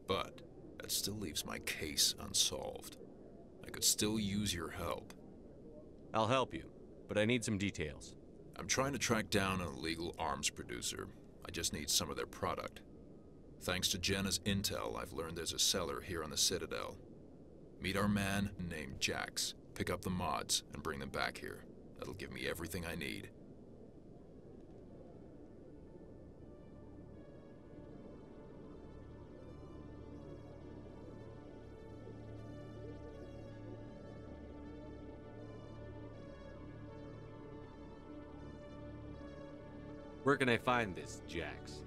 But that still leaves my case unsolved. I could still use your help. I'll help you, but I need some details. I'm trying to track down an illegal arms producer. I just need some of their product. Thanks to Jenna's intel, I've learned there's a seller here on the Citadel. Meet our man named Jax. Pick up the mods and bring them back here. That'll give me everything I need. Where can I find this Jax?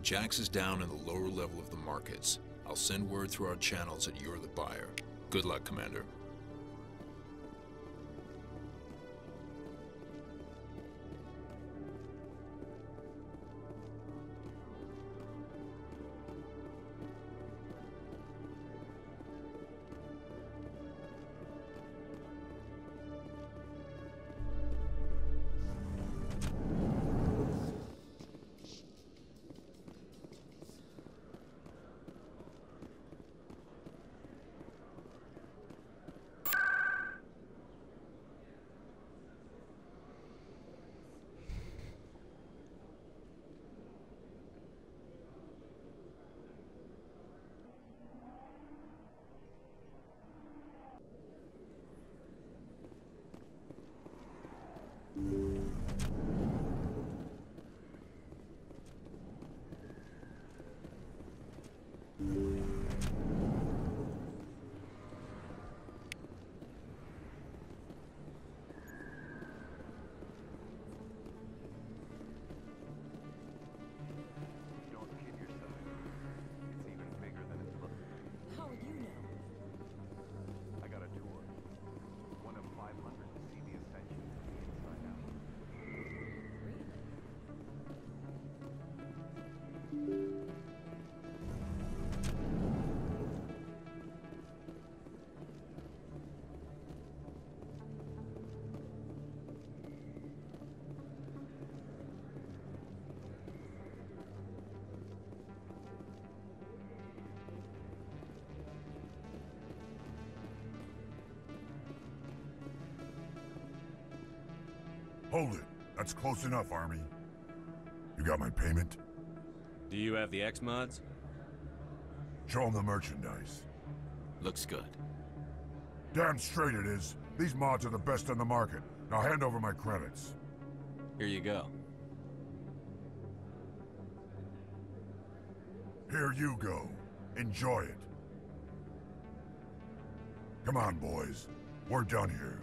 Jax is down in the lower level of the markets. I'll send word through our channels that you're the buyer. Good luck, Commander. Hold it. That's close enough, Army. You got my payment? Do you have the X-Mods? Show them the merchandise. Looks good. Damn straight it is. These mods are the best on the market. Now hand over my credits. Here you go. Here you go. Enjoy it. Come on, boys. We're done here.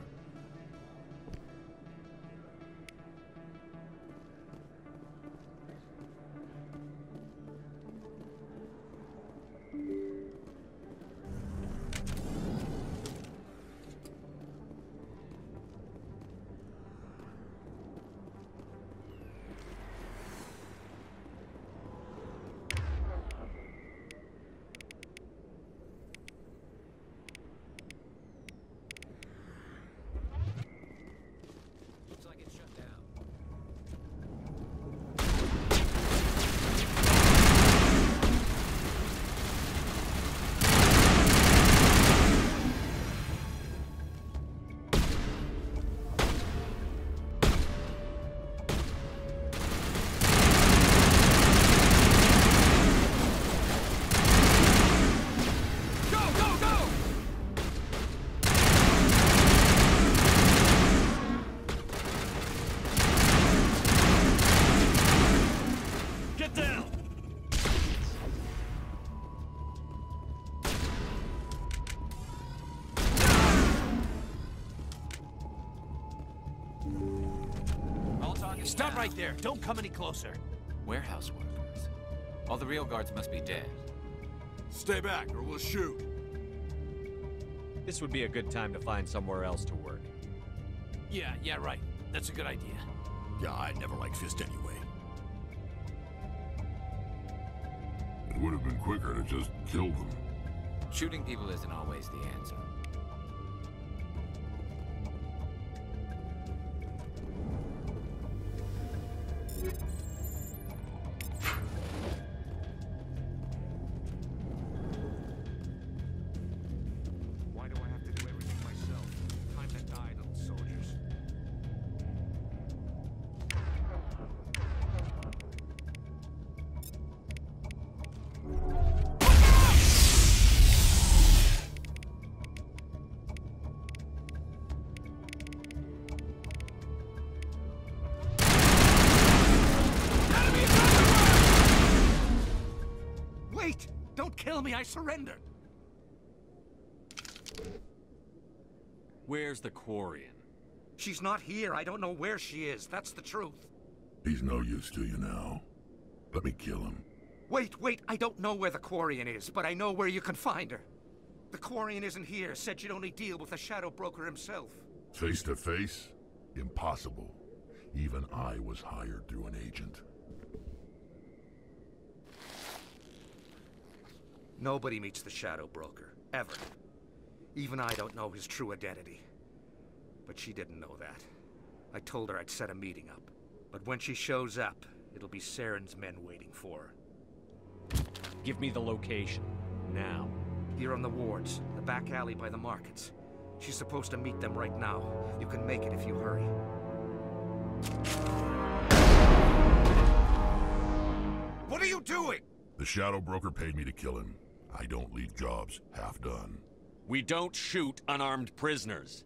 Stop right there. Don't come any closer. Warehouse workers. All the real guards must be dead. Stay back or we'll shoot. This would be a good time to find somewhere else to work. Yeah, right. That's a good idea. Yeah, I never liked Fist anyway. It would have been quicker to just kill them. Shooting people isn't always the answer. Why do I have to do everything myself? Time to die, little soldiers. Wait! Don't kill me, I surrender! Where's the Quarian? She's not here. I don't know where she is. That's the truth. He's no use to you now. Let me kill him. Wait. I don't know where the Quarian is, but I know where you can find her. The Quarian isn't here. Said you'd only deal with the Shadow Broker himself. Face to face? Impossible. Even I was hired through an agent. Nobody meets the Shadow Broker. Ever. Even I don't know his true identity. But she didn't know that. I told her I'd set a meeting up. But when she shows up, it'll be Saren's men waiting for her. Give me the location. Now. Here on the wards, the back alley by the markets. She's supposed to meet them right now. You can make it if you hurry. What are you doing? The Shadow Broker paid me to kill him. I don't leave jobs half done. We don't shoot unarmed prisoners.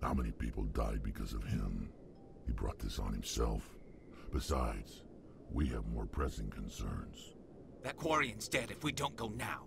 How many people died because of him? He brought this on himself. Besides, we have more pressing concerns. That Quarian's dead if we don't go now.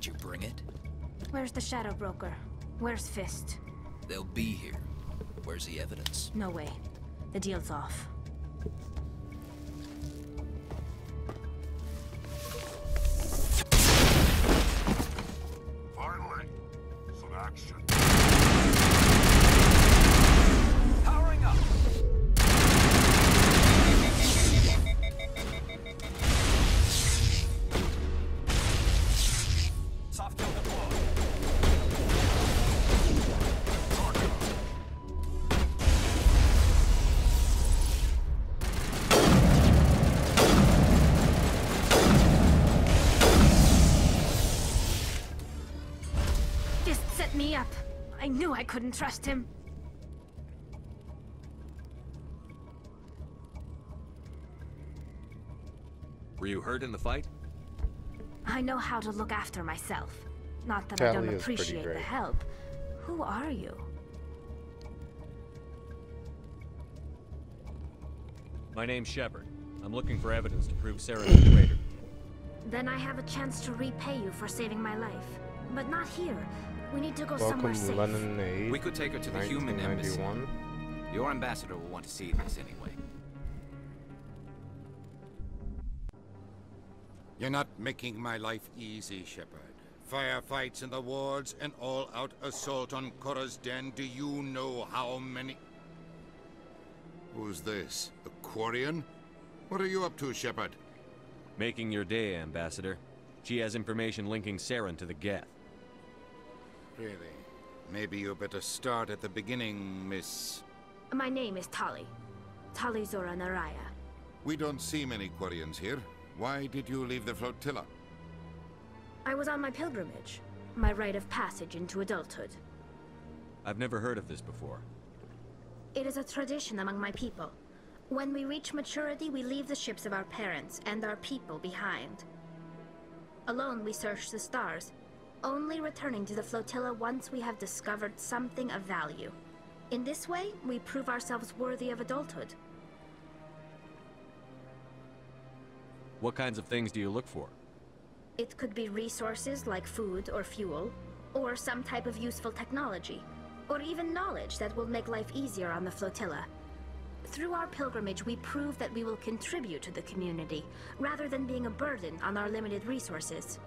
Did you bring it? Where's the Shadow Broker? Where's Fist? They'll be here. Where's the evidence? No way. The deal's off. Finally, some action. Powering up. Soft kill deployed. Me up. I knew I couldn't trust him. Were you hurt in the fight? I know how to look after myself. Not that Tally I don't is pretty appreciate the great. help. Who are you? My name's Shepard. I'm looking for evidence to prove Saren's the traitor. Then I have a chance to repay you for saving my life. But not here. We need to go somewhere Welcome, safe. Leninade. We could take her to the human embassy. 1991. Your ambassador will want to see this anyway. You're not making my life easy, Shepard. Firefights in the wards, an all-out assault on Korra's den. Do you know how many... Who's this? The Quarian? What are you up to, Shepard? Making your day, Ambassador. She has information linking Saren to the Geth. Really? Maybe you better start at the beginning, Miss... My name is Tali. Tali Zora Naraya. We don't see many Quarians here. Why did you leave the flotilla? I was on my pilgrimage. My rite of passage into adulthood. I've never heard of this before. It is a tradition among my people. When we reach maturity, we leave the ships of our parents and our people behind. Alone, we search the stars, only returning to the flotilla once we have discovered something of value. In this way, we prove ourselves worthy of adulthood. What kinds of things do you look for? It could be resources like food or fuel, or some type of useful technology, or even knowledge that will make life easier on the flotilla. Through our pilgrimage, we prove that we will contribute to the community, rather than being a burden on our limited resources.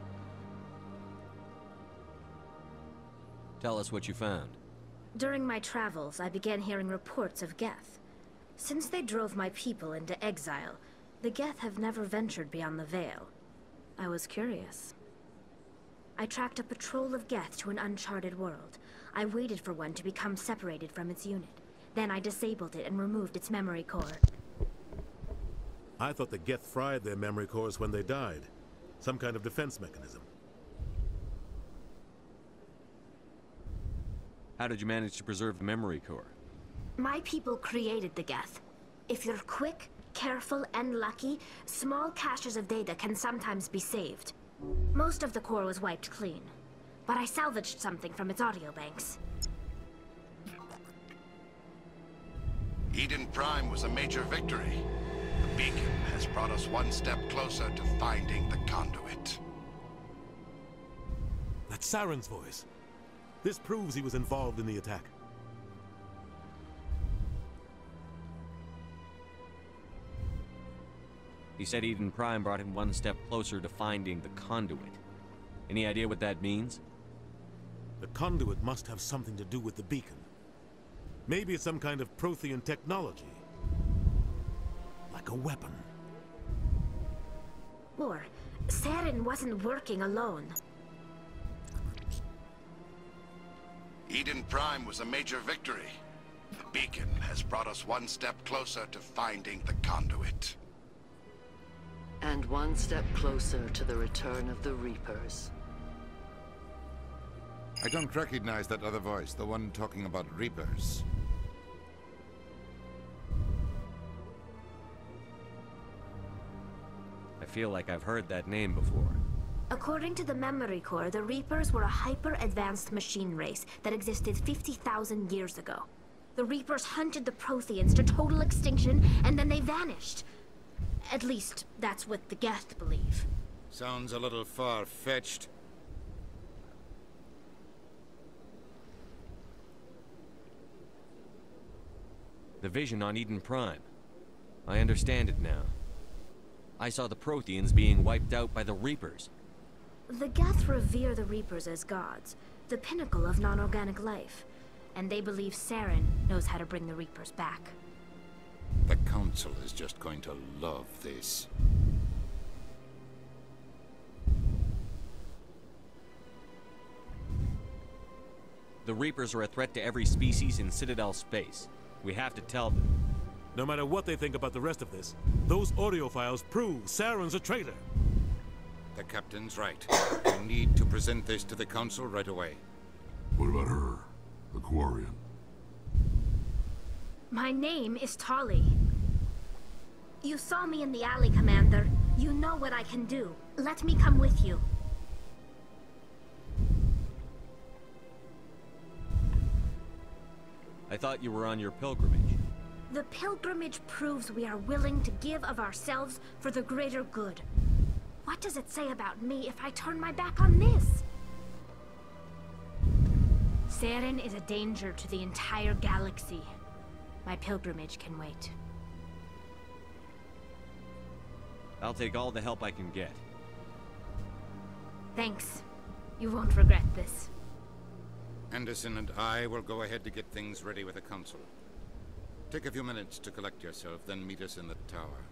Tell us what you found. During my travels, I began hearing reports of Geth. Since they drove my people into exile, the Geth have never ventured beyond the Veil. I was curious. I tracked a patrol of Geth to an uncharted world. I waited for one to become separated from its unit. Then I disabled it and removed its memory core. I thought the Geth fried their memory cores when they died. Some kind of defense mechanism. How did you manage to preserve the memory core? My people created the Geth. If you're quick, careful, and lucky, small caches of data can sometimes be saved. Most of the core was wiped clean, but I salvaged something from its audio banks. Eden Prime was a major victory. The beacon has brought us one step closer to finding the conduit. That's Saren's voice. This proves he was involved in the attack. He said Eden Prime brought him one step closer to finding the conduit. Any idea what that means? The conduit must have something to do with the beacon. Maybe it's some kind of Prothean technology. Like a weapon. Or, Saren wasn't working alone. Eden Prime was a major victory. The beacon has brought us one step closer to finding the conduit. And one step closer to the return of the Reapers. I don't recognize that other voice, the one talking about Reapers. I feel like I've heard that name before. According to the memory core, the Reapers were a hyper-advanced machine race that existed 50,000 years ago. The Reapers hunted the Protheans to total extinction, and then they vanished. At least, that's what the Geth believe. Sounds a little far-fetched. The vision on Eden Prime. I understand it now. I saw the Protheans being wiped out by the Reapers. The Geth revere the Reapers as gods, the pinnacle of non-organic life. And they believe Saren knows how to bring the Reapers back. The Council is just going to love this. The Reapers are a threat to every species in Citadel space. We have to tell them. No matter what they think about the rest of this, those audio files prove Saren's a traitor. The Captain's right. We need to present this to the Council right away. What about her? The Quarian? My name is Tali. You saw me in the alley, Commander. You know what I can do. Let me come with you. I thought you were on your pilgrimage. The pilgrimage proves we are willing to give of ourselves for the greater good. What does it say about me if I turn my back on this? Saren is a danger to the entire galaxy. My pilgrimage can wait. I'll take all the help I can get. Thanks. You won't regret this. Anderson and I will go ahead to get things ready with the Council. Take a few minutes to collect yourself, then meet us in the tower.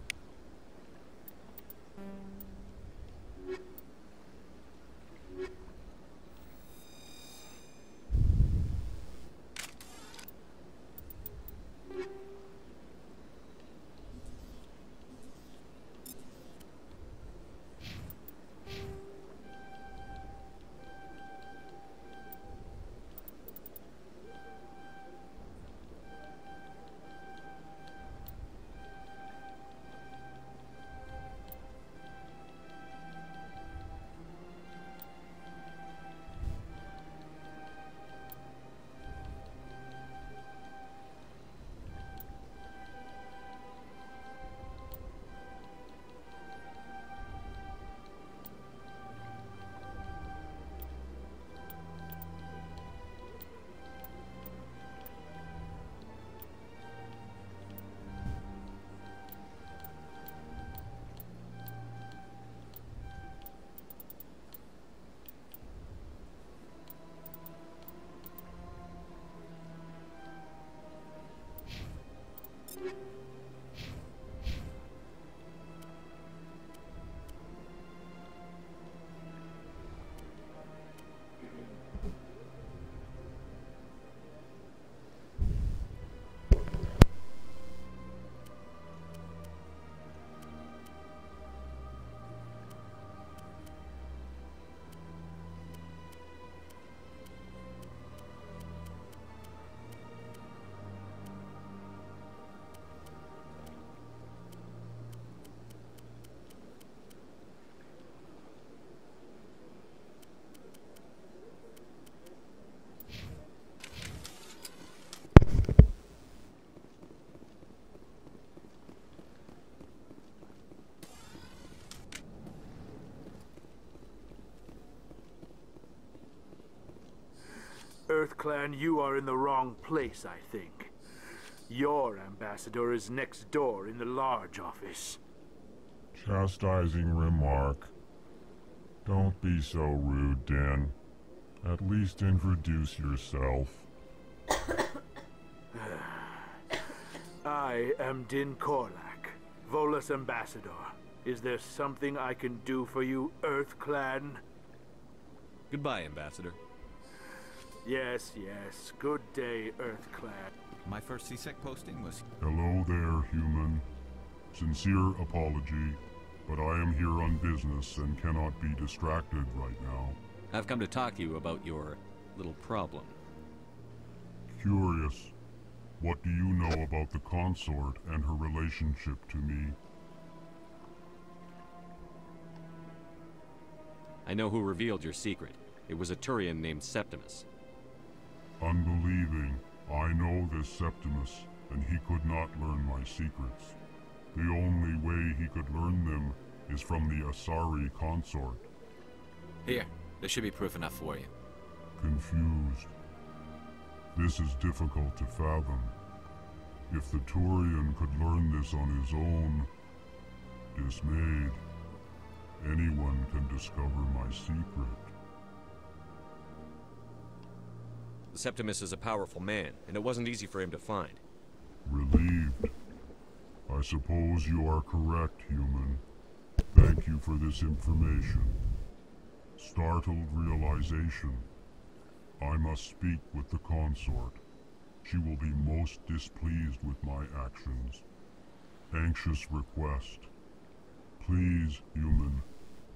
EarthClan, you are in the wrong place, I think. Your ambassador is next door in the large office. Chastising remark. Don't be so rude, Din. At least introduce yourself. I am Din Korlak, Volus ambassador. Is there something I can do for you, EarthClan? Goodbye, Ambassador. Yes, yes. Good day, EarthClan. My first CSEC posting was... Hello there, human. Sincere apology, but I am here on business and cannot be distracted right now. I've come to talk to you about your little problem. Curious. What do you know about the consort and her relationship to me? I know who revealed your secret. It was a Turian named Septimus. Unbelieving. I know this Septimus, and he could not learn my secrets. The only way he could learn them is from the Asari consort. Here, there should be proof enough for you. Confused. This is difficult to fathom. If the Turian could learn this on his own, dismayed, anyone can discover my secret. The Septimus is a powerful man, and it wasn't easy for him to find. Relieved. I suppose you are correct, human. Thank you for this information. Startled realization. I must speak with the consort. She will be most displeased with my actions. Anxious request. Please, human,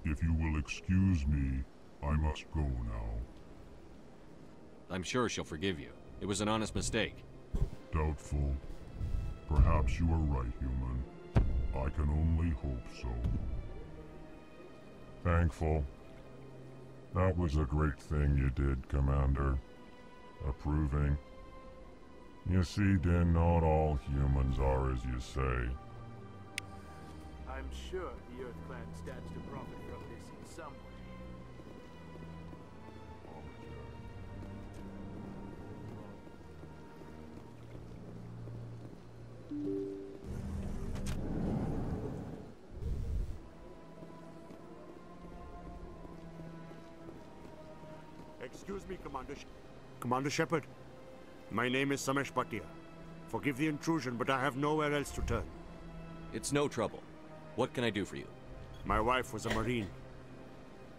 if you will excuse me, I must go now. I'm sure she'll forgive you. It was an honest mistake. Doubtful. Perhaps you are right, human. I can only hope so. Thankful. That was a great thing you did, Commander. Approving. You see, Din, not all humans are as you say. I'm sure the Earth Clan stands to profit from this in some way. Excuse me, Commander Shepard. My name is Samesh Bhatia. Forgive the intrusion, but I have nowhere else to turn. It's no trouble. What can I do for you? My wife was a Marine.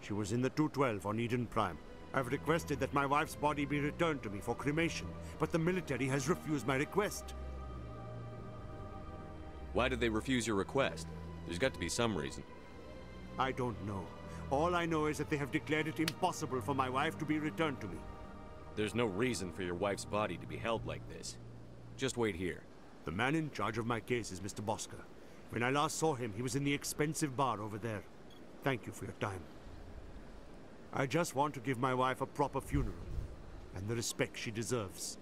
She was in the 212 on Eden Prime. I've requested that my wife's body be returned to me for cremation, but the military has refused my request. Why did they refuse your request? There's got to be some reason. I don't know. All I know is that they have declared it impossible for my wife to be returned to me. There's no reason for your wife's body to be held like this. Just wait here. The man in charge of my case is Mr. Bosker. When I last saw him, he was in the expensive bar over there. Thank you for your time. I just want to give my wife a proper funeral, and the respect she deserves.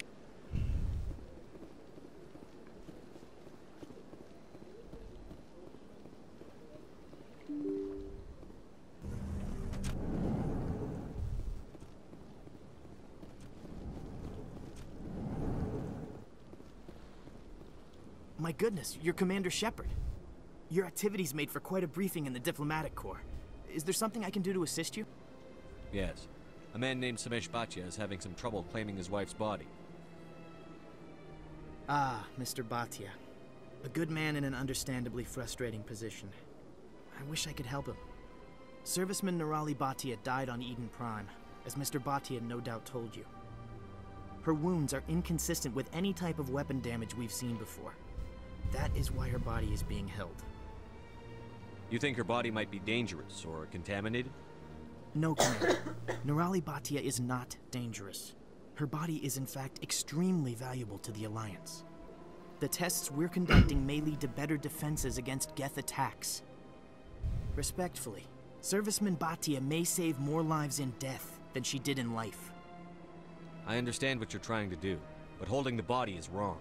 My goodness, you're Commander Shepard. Your activities made for quite a briefing in the Diplomatic Corps. Is there something I can do to assist you? Yes. A man named Samesh Bhatia is having some trouble claiming his wife's body. Ah, Mr. Bhatia. A good man in an understandably frustrating position. I wish I could help him. Serviceman Nirali Bhatia died on Eden Prime, as Mr. Bhatia no doubt told you. Her wounds are inconsistent with any type of weapon damage we've seen before. That is why her body is being held. You think her body might be dangerous or contaminated? No, Commander. Nirali Bhatia is not dangerous. Her body is in fact extremely valuable to the Alliance. The tests we're conducting may lead to better defenses against Geth attacks. Respectfully, Serviceman Bhatia may save more lives in death than she did in life. I understand what you're trying to do, but holding the body is wrong.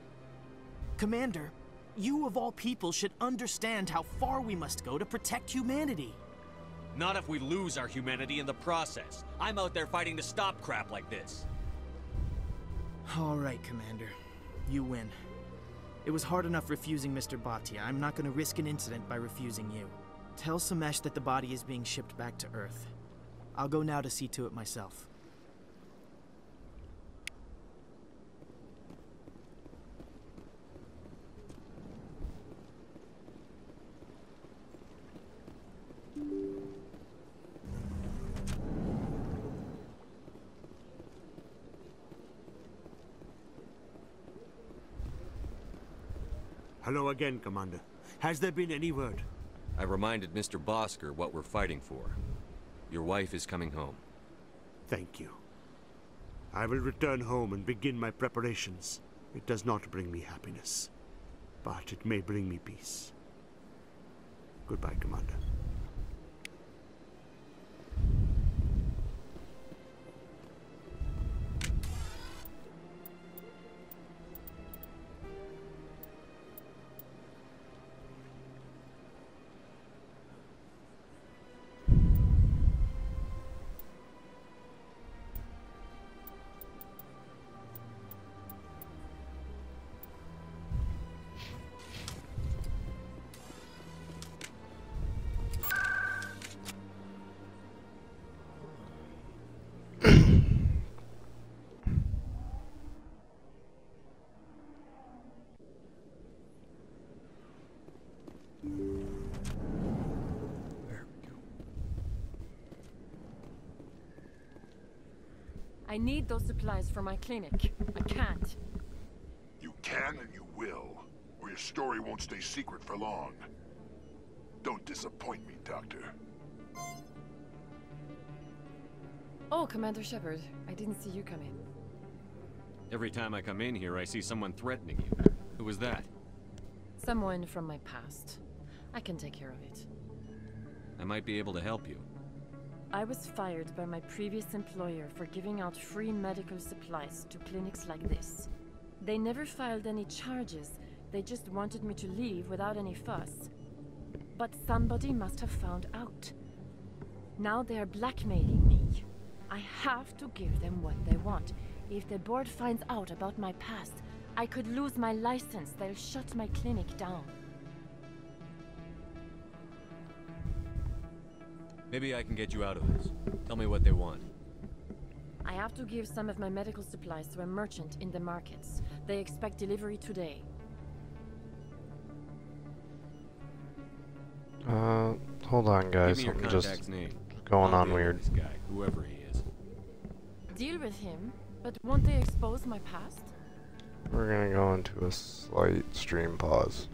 Commander, you of all people should understand how far we must go to protect humanity. Not if we lose our humanity in the process. I'm out there fighting to stop crap like this. All right, Commander. You win. It was hard enough refusing Mr. Bhatia. I'm not going to risk an incident by refusing you. Tell Samesh that the body is being shipped back to Earth. I'll go now to see to it myself. Hello again, Commander. Has there been any word? I reminded Mr. Bosker what we're fighting for. Your wife is coming home. Thank you. I will return home and begin my preparations. It does not bring me happiness, but it may bring me peace. Goodbye, Commander. I need those supplies for my clinic. I can't. You can and you will, or your story won't stay secret for long. Don't disappoint me, Doctor. Oh, Commander Shepard. I didn't see you come in. Every time I come in here, I see someone threatening you. Who was that? Someone from my past. I can take care of it. I might be able to help you. I was fired by my previous employer for giving out free medical supplies to clinics like this. They never filed any charges. They just wanted me to leave without any fuss. But somebody must have found out. Now they are blackmailing me. I have to give them what they want. If the board finds out about my past, I could lose my license. They'll shut my clinic down. Maybe I can get you out of this. Tell me what they want. I have to give some of my medical supplies to a merchant in the markets. They expect delivery today. Hold on, guys. Give me your Something contact's just name. going I'll on deal with weird. this guy, whoever he is. Deal with him, but won't they expose my past? We're gonna go into a slight stream pause.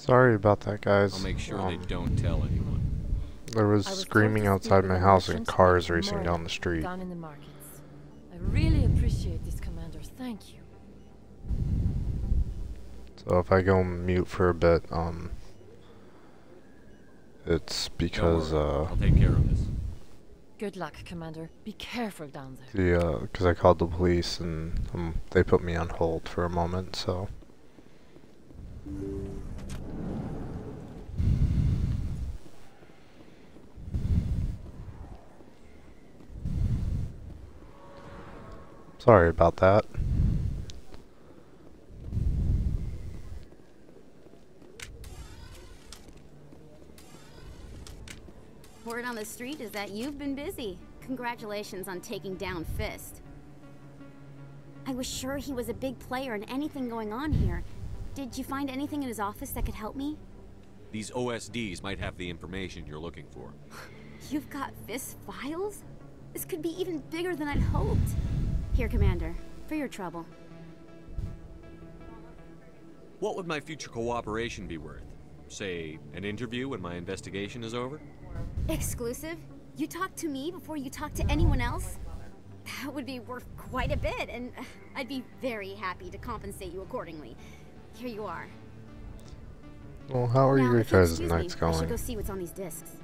Sorry about that, guys. I'll make sure they don't tell anyone. There was screaming outside my house and cars racing down the street. Down in the markets. I really appreciate this, Commander. Thank you. So if I go mute for a bit, it's because I'll take care of this. Good luck, Commander. Be careful down there. because I called the police and they put me on hold for a moment, so. Sorry about that. Word on the street is that you've been busy. Congratulations on taking down Fist. I was sure he was a big player in anything going on here. Did you find anything in his office that could help me? These OSDs might have the information you're looking for. You've got Fist's files? This could be even bigger than I'd hoped. Here, Commander, for your trouble. What would my future cooperation be worth? Say, an interview when my investigation is over? Exclusive? You talk to me before you talk to anyone else? That would be worth quite a bit, and I'd be very happy to compensate you accordingly. Here you are. Well, how are your guys' nights I should going? go see what's on these discs.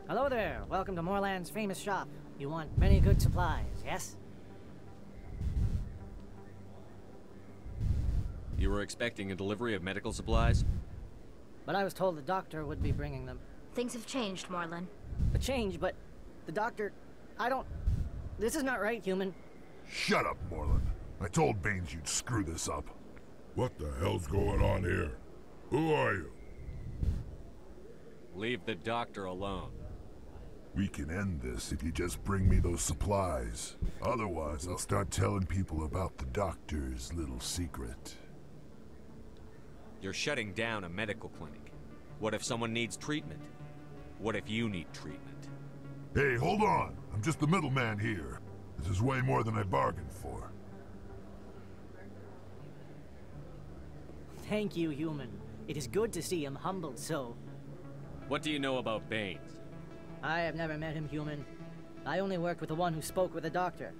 Hello there. Welcome to Moorland's famous shop. You want many good supplies, yes? You were expecting a delivery of medical supplies? But I was told the doctor would be bringing them. Things have changed, Moorland. A change, but the doctor... I don't... This is not right, human. Shut up, Moorland. I told Baines you'd screw this up. What the hell's going on here? Who are you? Leave the doctor alone. We can end this if you just bring me those supplies. Otherwise, I'll start telling people about the doctor's little secret. You're shutting down a medical clinic. What if someone needs treatment? What if you need treatment? Hey, hold on. I'm just the middleman here. This is way more than I bargained for. Thank you, human. It is good to see him humbled so. What do you know about Baines? I have never met him, human. I only worked with the one who spoke with the doctor.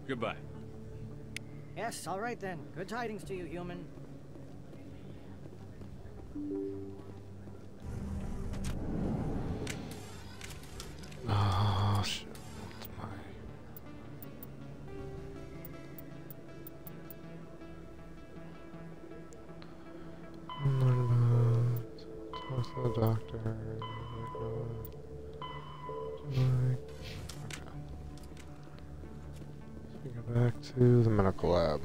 Goodbye. Yes, all right then. Good tidings to you, human. Oh, shit. What's my... Talk to the doctor. Go back to the medical lab.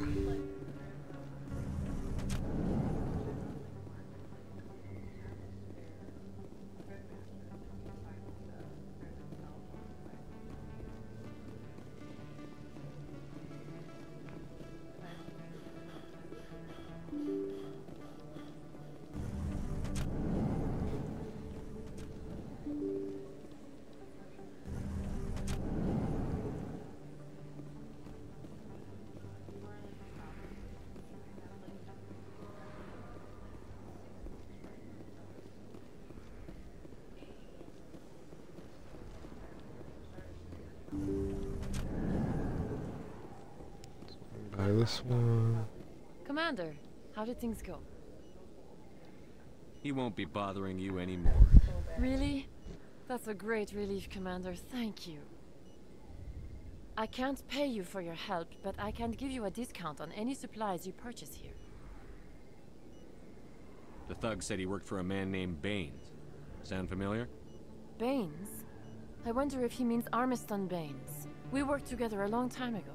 Buy this one. Commander, how did things go? He won't be bothering you anymore. Really? That's a great relief, Commander. Thank you. I can't pay you for your help, but I can give you a discount on any supplies you purchase here. The thug said he worked for a man named Baines. Sound familiar? Baines? I wonder if he means Armiston Baines. We worked together a long time ago.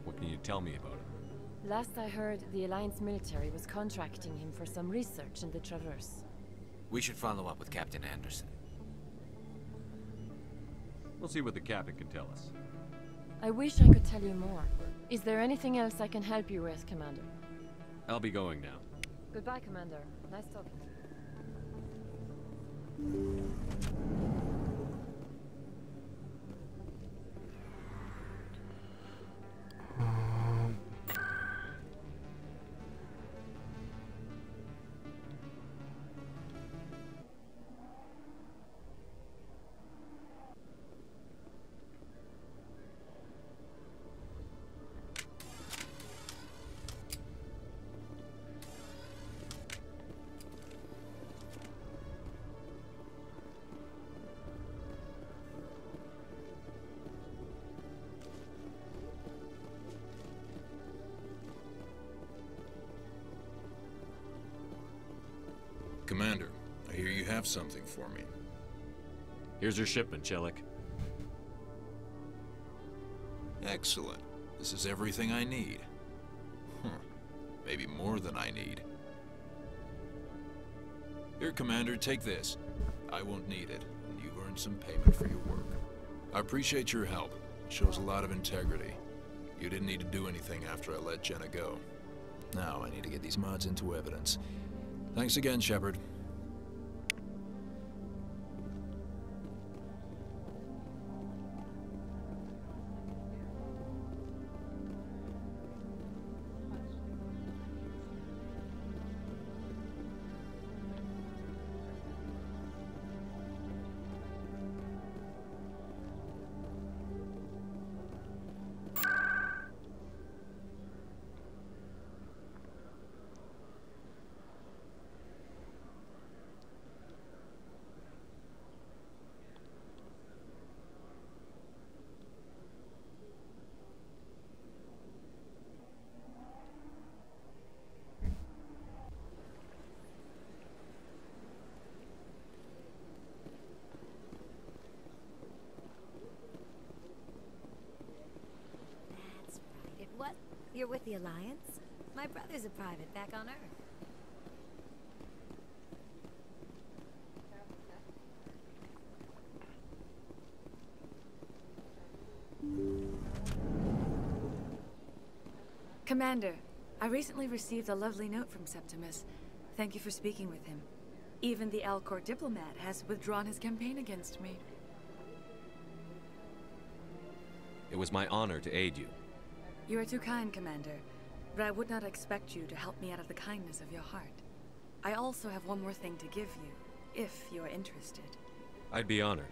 What can you tell me about him? Last I heard, the Alliance military was contracting him for some research in the Traverse. We should follow up with Captain Anderson. We'll see what the captain can tell us. I wish I could tell you more. Is there anything else I can help you with, Commander? I'll be going now. Goodbye, Commander. Nice talking to you. Commander, I hear you have something for me. Here's your shipment, Chelik. Excellent. This is everything I need. Maybe more than I need. Here, Commander, take this. I won't need it, and you've earned some payment for your work. I appreciate your help. It shows a lot of integrity. You didn't need to do anything after I let Jenna go. Now I need to get these mods into evidence. Thanks again, Shepard. What? You're with the Alliance? My brother's a private back on Earth. Commander, I recently received a lovely note from Septimus. Thank you for speaking with him. Even the Alcor diplomat has withdrawn his campaign against me. It was my honor to aid you. You are too kind, Commander, but I would not expect you to help me out of the kindness of your heart. I also have one more thing to give you, if you are interested. I'd be honored.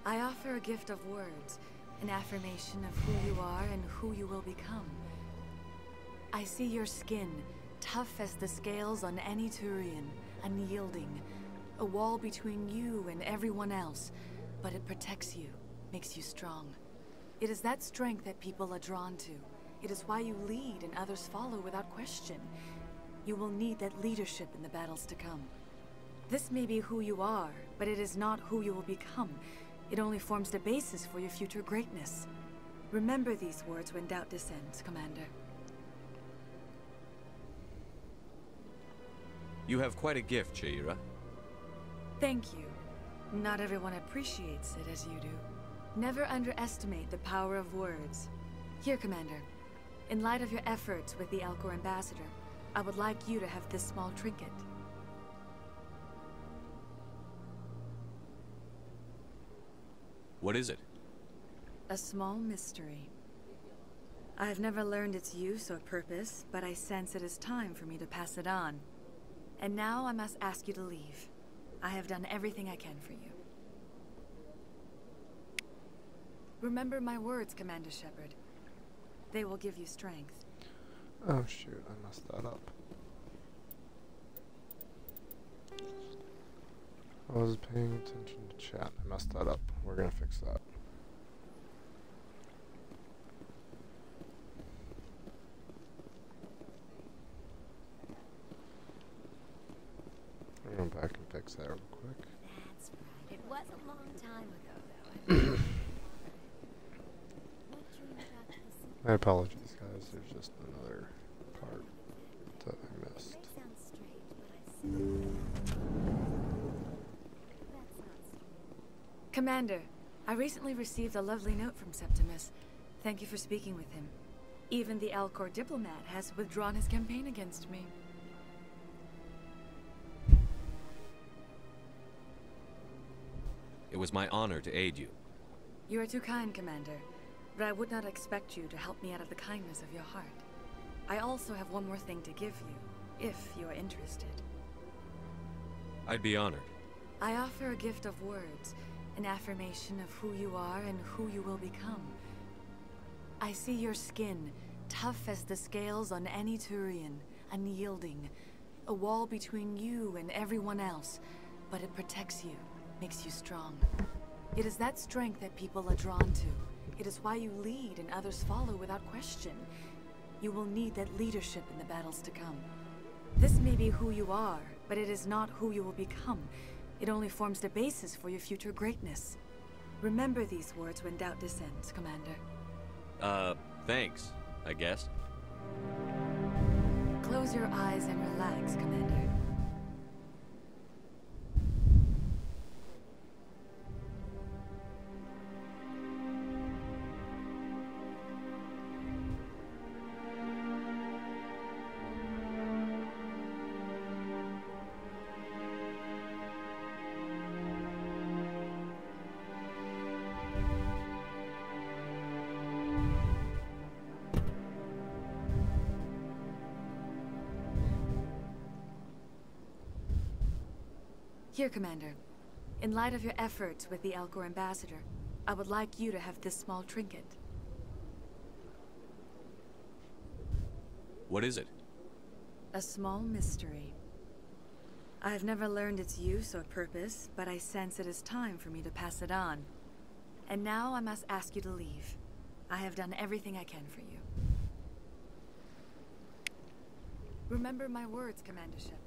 I offer a gift of words, an affirmation of who you are and who you will become. I see your skin, tough as the scales on any Turian, unyielding, a wall between you and everyone else, but it protects you, makes you strong. It is that strength that people are drawn to. It is why you lead and others follow without question. You will need that leadership in the battles to come. This may be who you are, but it is not who you will become. It only forms the basis for your future greatness. Remember these words when doubt descends, Commander. You have quite a gift, Sha'ira. Thank you. Not everyone appreciates it as you do. Never underestimate the power of words. Here, Commander. In light of your efforts with the Alcor ambassador, I would like you to have this small trinket. What is it? A small mystery. I have never learned its use or purpose, but I sense it is time for me to pass it on. And now I must ask you to leave. I have done everything I can for you. Remember my words, Commander Shepard. They will give you strength. Oh shoot, I messed that up. I was paying attention to chat. I messed that up. We're gonna fix that. We're going back and fix that real quick. That's right. What? was a long time ago, though. My apologies, guys. There's just another part that I missed. Commander, I recently received a lovely note from Septimus. Thank you for speaking with him. Even the Alcor diplomat has withdrawn his campaign against me. It was my honor to aid you. You are too kind, Commander, but I would not expect you to help me out of the kindness of your heart. I also have one more thing to give you, if you are interested. I'd be honored. I offer a gift of words, an affirmation of who you are and who you will become. I see your skin, tough as the scales on any Turian, unyielding, a wall between you and everyone else, but it protects you, makes you strong. It is that strength that people are drawn to. It is why you lead and others follow without question. You will need that leadership in the battles to come. This may be who you are, but it is not who you will become. It only forms the basis for your future greatness. Remember these words when doubt descends, Commander. Thanks, I guess. Close your eyes and relax, Commander. Here, Commander. In light of your efforts with the Alcor ambassador, I would like you to have this small trinket. What is it? A small mystery. I have never learned its use or purpose, but I sense it is time for me to pass it on. And now I must ask you to leave. I have done everything I can for you. Remember my words, Commander Shepard.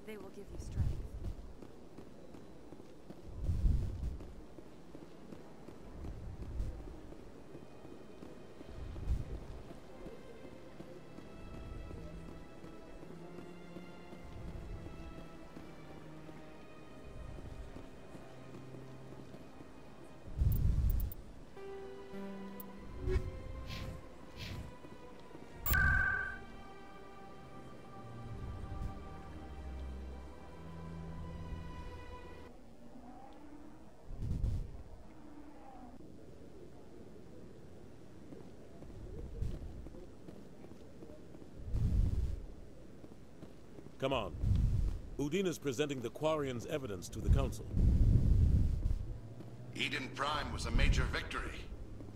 They will give you strength. Come on. Udina's presenting the Quarian's evidence to the Council. Eden Prime was a major victory.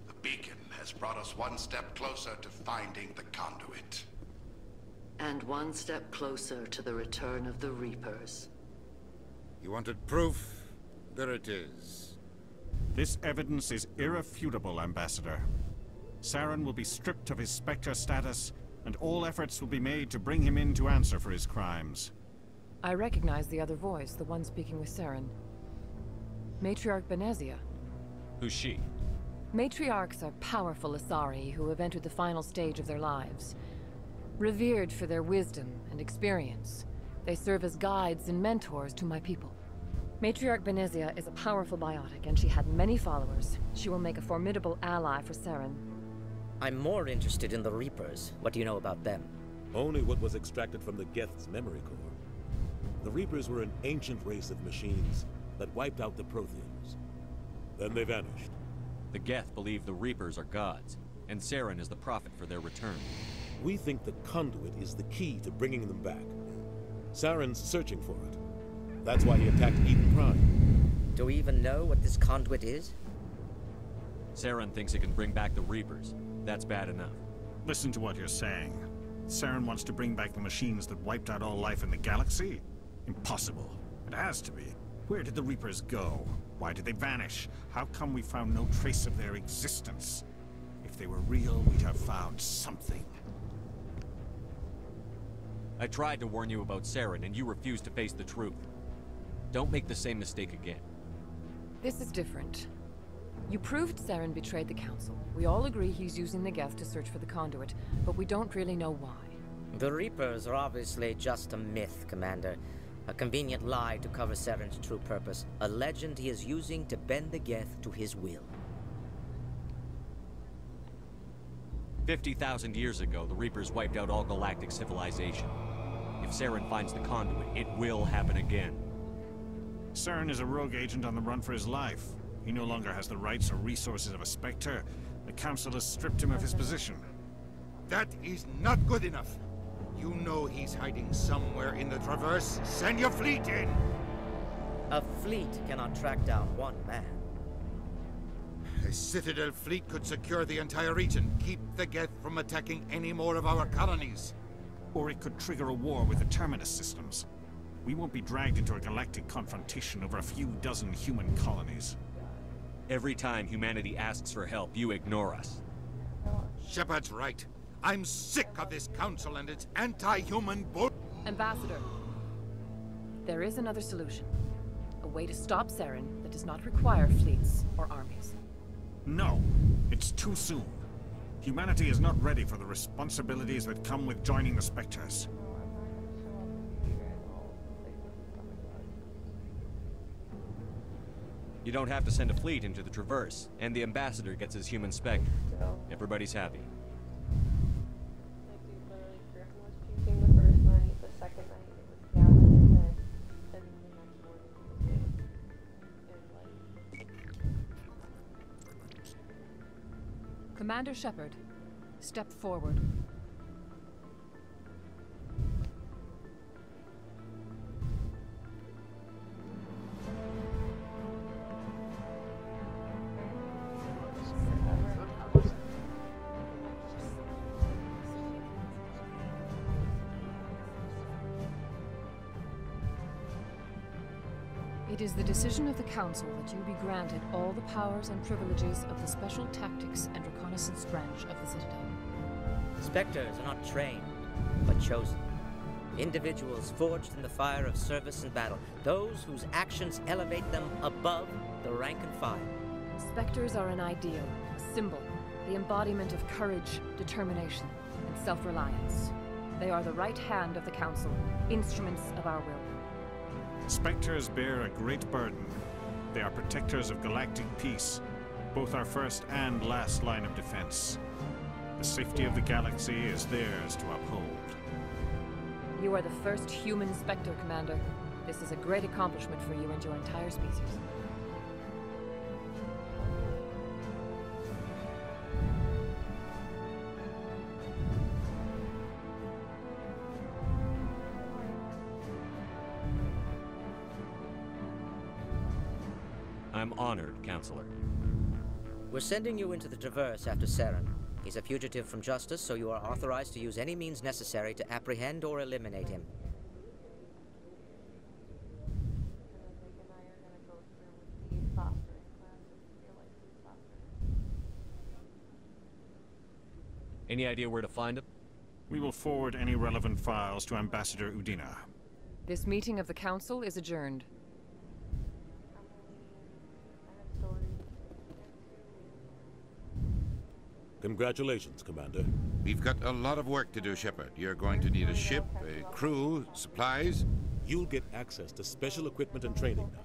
The beacon has brought us one step closer to finding the conduit. And one step closer to the return of the Reapers. You wanted proof? There it is. This evidence is irrefutable, Ambassador. Saren will be stripped of his Spectre status, and all efforts will be made to bring him in to answer for his crimes. I recognize the other voice, the one speaking with Saren. Matriarch Benezia. Who's she? Matriarchs are powerful Asari who have entered the final stage of their lives. Revered for their wisdom and experience, they serve as guides and mentors to my people. Matriarch Benezia is a powerful biotic, and she had many followers. She will make a formidable ally for Saren. I'm more interested in the Reapers. What do you know about them? Only what was extracted from the Geth's memory core. The Reapers were an ancient race of machines that wiped out the Protheans. Then they vanished. The Geth believe the Reapers are gods, and Saren is the prophet for their return. We think the conduit is the key to bringing them back. Saren's searching for it. That's why he attacked Eden Prime. Do we even know what this conduit is? Saren thinks it can bring back the Reapers. That's bad enough. Listen to what you're saying. Saren wants to bring back the machines that wiped out all life in the galaxy? Impossible. It has to be. Where did the Reapers go? Why did they vanish? How come we found no trace of their existence? If they were real, we'd have found something. I tried to warn you about Saren, and you refused to face the truth. Don't make the same mistake again. This is different. You proved Saren betrayed the Council. We all agree he's using the Geth to search for the conduit, but we don't really know why. The Reapers are obviously just a myth, Commander. A convenient lie to cover Saren's true purpose. A legend he is using to bend the Geth to his will. 50,000 years ago, the Reapers wiped out all galactic civilization. If Saren finds the conduit, it will happen again. Saren is a rogue agent on the run for his life. He no longer has the rights or resources of a Spectre. The Council has stripped him of his position. That is not good enough. You know he's hiding somewhere in the Traverse. Send your fleet in! A fleet cannot track down one man. A Citadel fleet could secure the entire region, keep the Geth from attacking any more of our colonies. Or it could trigger a war with the Terminus systems. We won't be dragged into a galactic confrontation over a few dozen human colonies. Every time humanity asks for help, you ignore us. Shepard's right. I'm sick of this council and its anti-human bull— Ambassador, there is another solution. A way to stop Saren that does not require fleets or armies. No, it's too soon. Humanity is not ready for the responsibilities that come with joining the Spectres. You don't have to send a fleet into the Traverse, and the Ambassador gets his human Spectre. Everybody's happy. Commander Shepard, step forward. It is the decision of the Council that you be granted all the powers and privileges of the Special Tactics and Reconnaissance branch of the Citadel. Spectres are not trained, but chosen. Individuals forged in the fire of service and battle. Those whose actions elevate them above the rank and file. Spectres are an ideal, a symbol, the embodiment of courage, determination, and self-reliance. They are the right hand of the Council, instruments of our will. Spectres bear a great burden. They are protectors of galactic peace, both our first and last line of defense. The safety of the galaxy is theirs to uphold. You are the first human Spectre, Commander. This is a great accomplishment for you and your entire species. I'm honored, Counselor. We're sending you into the Traverse after Saren. He's a fugitive from justice, so you are authorized to use any means necessary to apprehend or eliminate him. Any idea where to find him? We will forward any relevant files to Ambassador Udina. This meeting of the Council is adjourned. Congratulations, Commander. We've got a lot of work to do, Shepard. You're going to need a ship, a crew, supplies. You'll get access to special equipment and training now.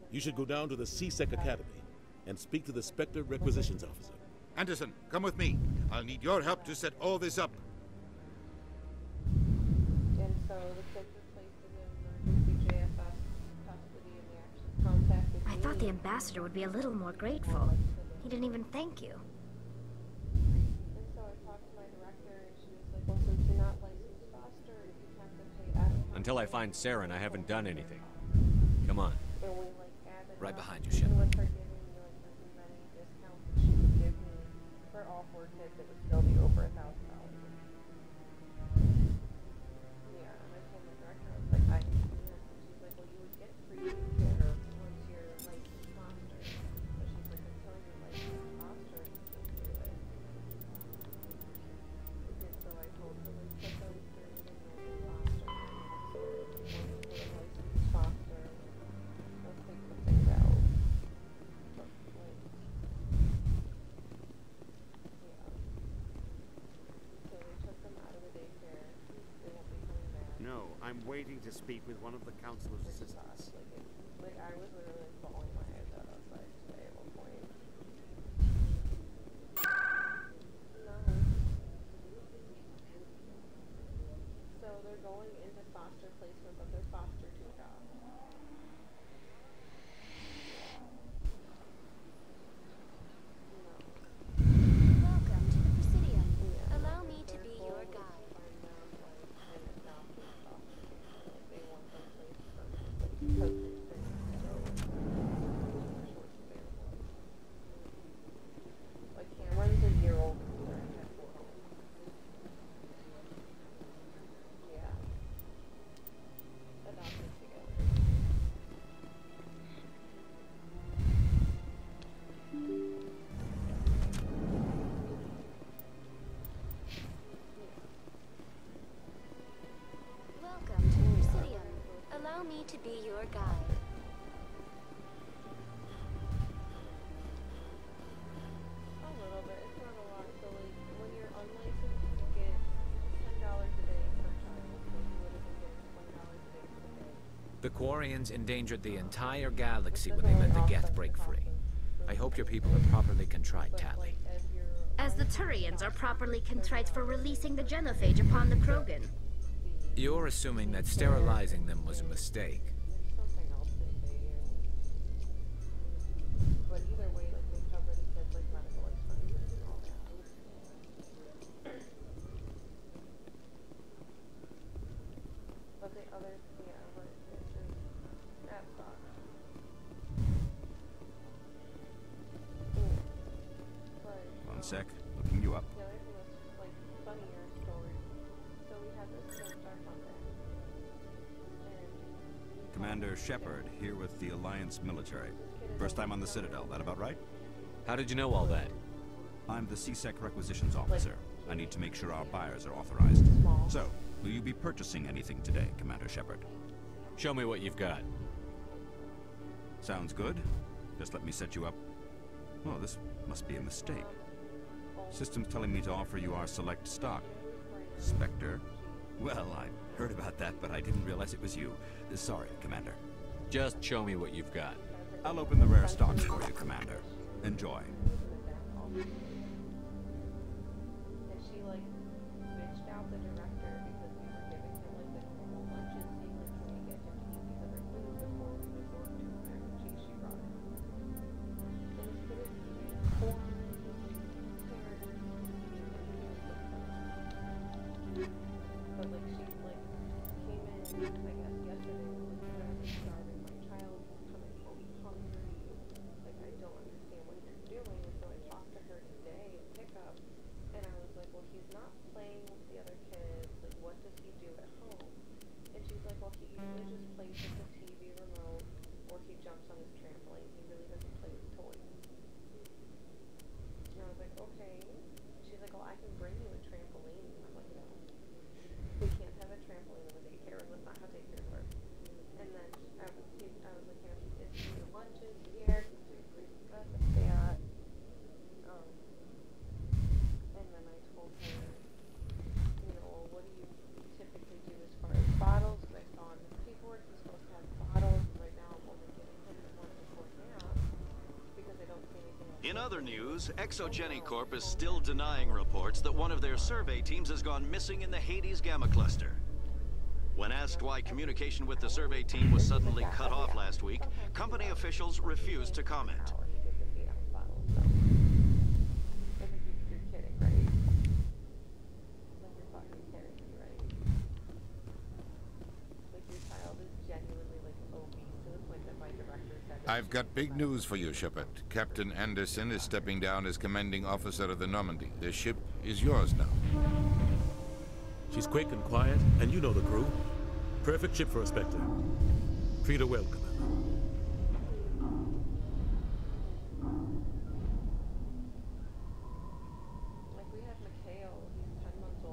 You should go down to the C-Sec Academy and speak to the Spectre Requisitions Officer. Anderson, come with me. I'll need your help to set all this up. And so the kids were placed in emergency JFS custody and the actions contacted I thought the ambassador would be a little more grateful. He didn't even thank you. And so I talked to my director and she was like, well, since you're not licensed foster, you have to pay out. Until I find Saren, I haven't done anything. Come on. And we like added Right up, behind you, even Shepard. with her giving me like the many discounts that she would give me for all 4 kids, it would still be over $1,000. Yeah, and I told my director, I was like, I can do this. And she's like, well, you would get free care once you're licensed foster. But she's like, until you're licensed foster, you can't do it. And so I told her, like, put those through and you'll be foster. So once you're licensed foster, we'll take the things out. waiting to speak with one of the councilor's assistants. Like I was literally bawling my eyes out outside today at one point. No. So they're going into foster placement, but they're foster two jobs. Welcome to the Presidium. Allow me to be your guide. Like Cameron's a year old. Yeah. Adopted together. Welcome to the Presidium. Allow me to be your guide. A little bit. It's not a lot. So like when you're unlicensed, you get $10 a day per child. So you would have been getting $20 a day per day. The Quarians endangered the entire galaxy when they let the Geth break free. I hope your people are properly contrite, Tali. As the Turians are properly contrite for releasing the genophage upon the Krogan. You're assuming that sterilizing them was a mistake. Something else they say here. But either way, like they cover the kids like medical expenses and all that. But the other, yeah, but it's just that sucks. One sec, looking you up. The other thing was like funnier story. So we had this start Monday. Commander Shepard, here with the Alliance military. First time on the Citadel, that about right? How did you know all that? I'm the CSEC requisitions officer. I need to make sure our buyers are authorized. So, will you be purchasing anything today, Commander Shepard? Show me what you've got. Sounds good. Just let me set you up. Oh, this must be a mistake. System's telling me to offer you our select stock. Spectre? Well, I heard about that, but I didn't realize it was you. Sorry, Commander. Just show me what you've got. I'll open the rare stocks for you, Commander. Enjoy. And she like bitched out the director because we were giving him like the normal lunches, being like, can we get him to eat these other foods before we resort to the mac and cheese she brought him. So this kid is eating corn, but like she like came in, I guess yesterday, and was like, I'm starving, my child is coming home hungry, like I don't understand what you're doing. And so I talked to her today at pickup, and I was like, well, he's not playing with the other kids, like what does he do at home? And she's like, well, he usually just plays with the TV remote, or he jumps on his trampoline, he really doesn't play with toys. And I was like, okay. She's like, well, I can bring you a trampoline. And I'm like, no. We can't have a trampoline in the daycare, and that's not how daycares work. And then I was like, you know, is your lunches here? That's that. And then I told her, you know, what do you typically do as far as bottles? Because I saw in his paperwork he's supposed to have bottles, and right now I'm only giving him the one before nap because I don't see anything else. In other news, Exogeny Corp is still denying reports that one of their survey teams has gone missing in the Hades Gamma Cluster. When asked why communication with the survey team was suddenly cut off last week, company officials refused to comment. I've got big news for you, Shepard. Captain Anderson is stepping down as commanding officer of the Normandy. The ship is yours now. She's quick and quiet, and you know the crew. Perfect ship for a Spectre. Treat her well, Commander.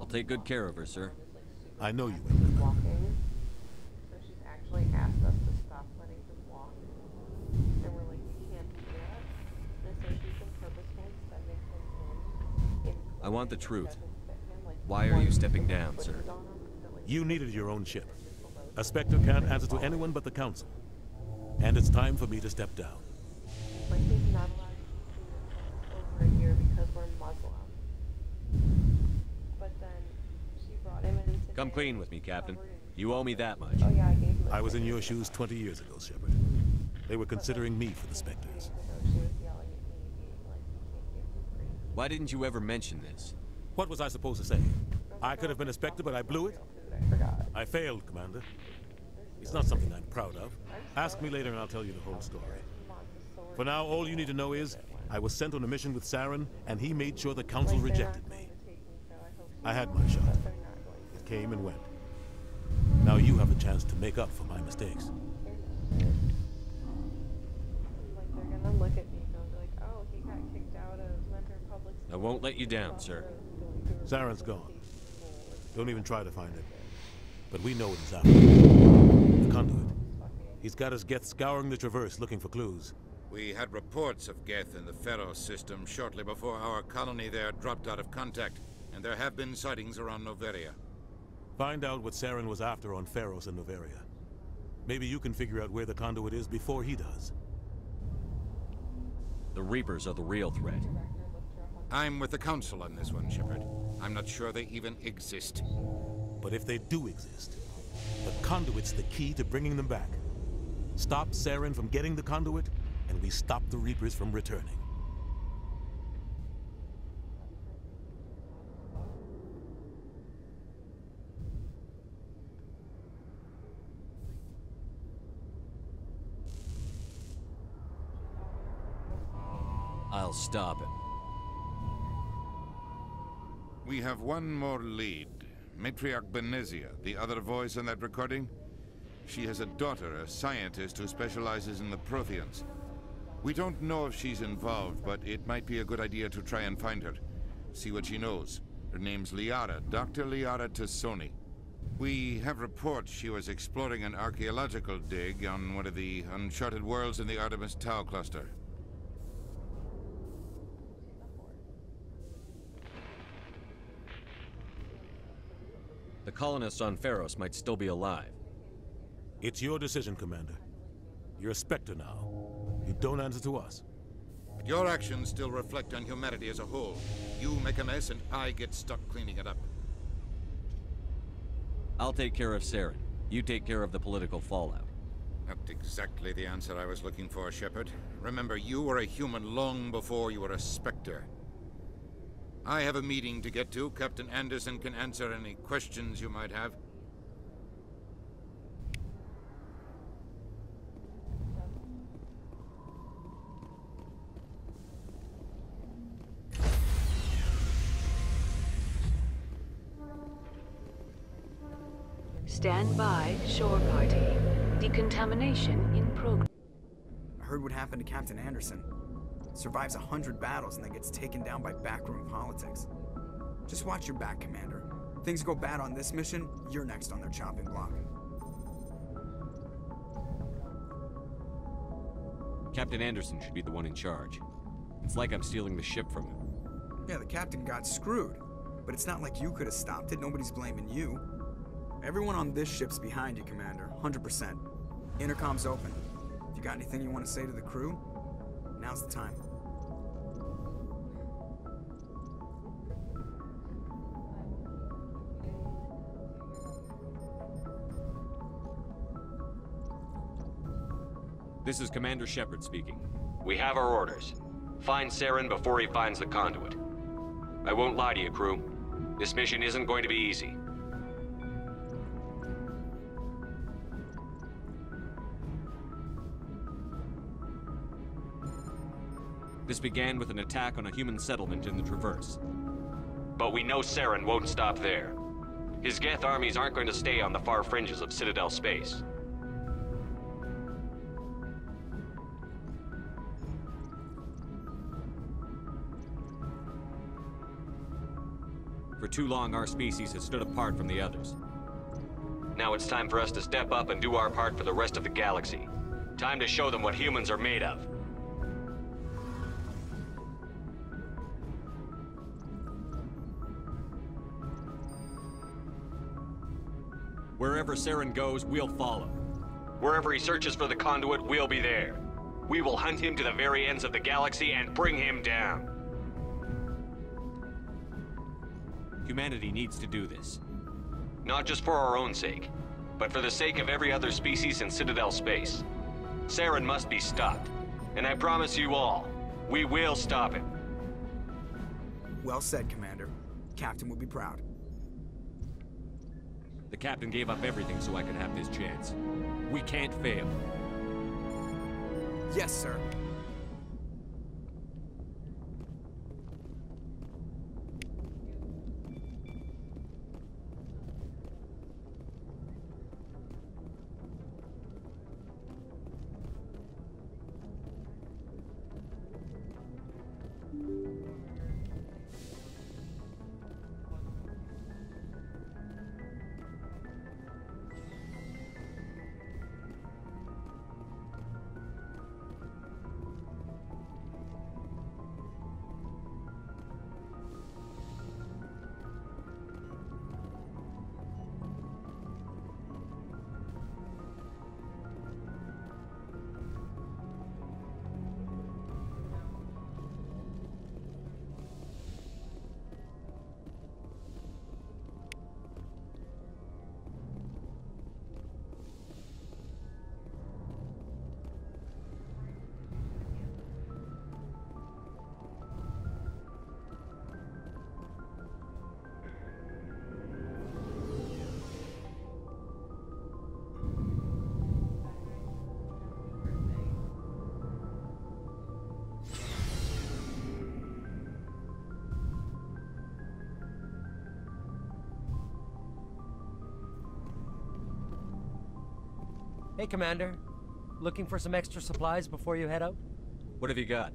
I'll take good care of her, sir. I know you will. Walking. So she's actually asked us to stop letting him walk. And we're like, we can't do that. And so she's been purposefully sending him in. I want the truth. Why are you stepping down, sir? You needed your own ship. A Spectre can't answer to anyone but the Council. And it's time for me to step down. Like, he's not allowed to over here because we're Muslim. But then she brought him in today. Come clean with me, Captain. You owe me that much. Oh yeah, I gave him I was in your shoes 20 years ago, Shepard. They were considering me for the Spectres. She was yelling at me, being like, you can't give him free. Why didn't you ever mention this? What was I supposed to say? I could have been a Spectre, but I blew it? I forgot. I failed, Commander. It's not something I'm proud of. Ask me later and I'll tell you the whole story. For now, all you need to know is, I was sent on a mission with Saren, and he made sure the Council rejected me. I had my shot. It came and went. Now you have a chance to make up for my mistakes. Like, they're gonna look at me and they'll be like, oh, he got kicked out of Mentor Public School. I won't let you down, sir. Saren's gone. Don't even try to find him. But we know what he's after. The Conduit. He's got us Geth scouring the Traverse looking for clues. We had reports of Geth in the Pharos system shortly before our colony there dropped out of contact, and there have been sightings around Noveria. Find out what Saren was after on Pharos and Noveria. Maybe you can figure out where the Conduit is before he does. The Reapers are the real threat. I'm with the Council on this one, Shepard. I'm not sure they even exist. But if they do exist, the Conduit's the key to bringing them back. Stop Saren from getting the Conduit, and we stop the Reapers from returning. I'll stop him. We have one more lead. Matriarch Benezia, the other voice on that recording. She has a daughter, a scientist who specializes in the Protheans. We don't know if she's involved, but it might be a good idea to try and find her. See what she knows. Her name's Liara, Dr. Liara Tassoni. We have reports she was exploring an archaeological dig on one of the uncharted worlds in the Artemis Tau cluster. The colonists on Pharos might still be alive. It's your decision, Commander. You're a Spectre now. You don't answer to us. But your actions still reflect on humanity as a whole. You make a mess and I get stuck cleaning it up. I'll take care of Saren. You take care of the political fallout. Not exactly the answer I was looking for, Shepard. Remember, you were a human long before you were a Spectre. I have a meeting to get to. Captain Anderson can answer any questions you might have. Stand by, shore party. Decontamination in progress. I heard what happened to Captain Anderson. Survives 100 battles and then gets taken down by backroom politics. Just watch your back, Commander. Things go bad on this mission, you're next on their chopping block. Captain Anderson should be the one in charge. It's like I'm stealing the ship from him. Yeah, the captain got screwed. But it's not like you could have stopped it. Nobody's blaming you. Everyone on this ship's behind you, Commander. 100%. Intercom's open. If you got anything you want to say to the crew, now's the time. This is Commander Shepard speaking. We have our orders. Find Saren before he finds the conduit. I won't lie to you, crew. This mission isn't going to be easy. This began with an attack on a human settlement in the Traverse. But we know Saren won't stop there. His Geth armies aren't going to stay on the far fringes of Citadel space. For too long, our species has stood apart from the others. Now it's time for us to step up and do our part for the rest of the galaxy. Time to show them what humans are made of. Wherever Saren goes, we'll follow. Wherever he searches for the conduit, we'll be there. We will hunt him to the very ends of the galaxy and bring him down. Humanity needs to do this. Not just for our own sake, but for the sake of every other species in Citadel space. Saren must be stopped. And I promise you all, we will stop him. Well said, Commander. Captain will be proud. The captain gave up everything so I could have this chance. We can't fail. Yes, sir. Hey, Commander. Looking for some extra supplies before you head out? What have you got?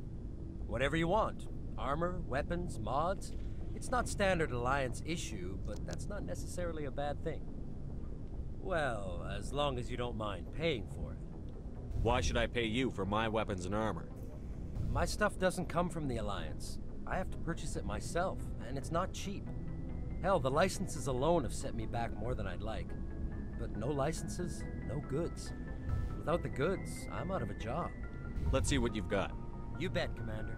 Whatever you want. Armor, weapons, mods. It's not standard Alliance issue, but that's not necessarily a bad thing. Well, as long as you don't mind paying for it. Why should I pay you for my weapons and armor? My stuff doesn't come from the Alliance. I have to purchase it myself, and it's not cheap. Hell, the licenses alone have set me back more than I'd like. But no licenses, no goods. Without the goods, I'm out of a job. Let's see what you've got. You bet, Commander.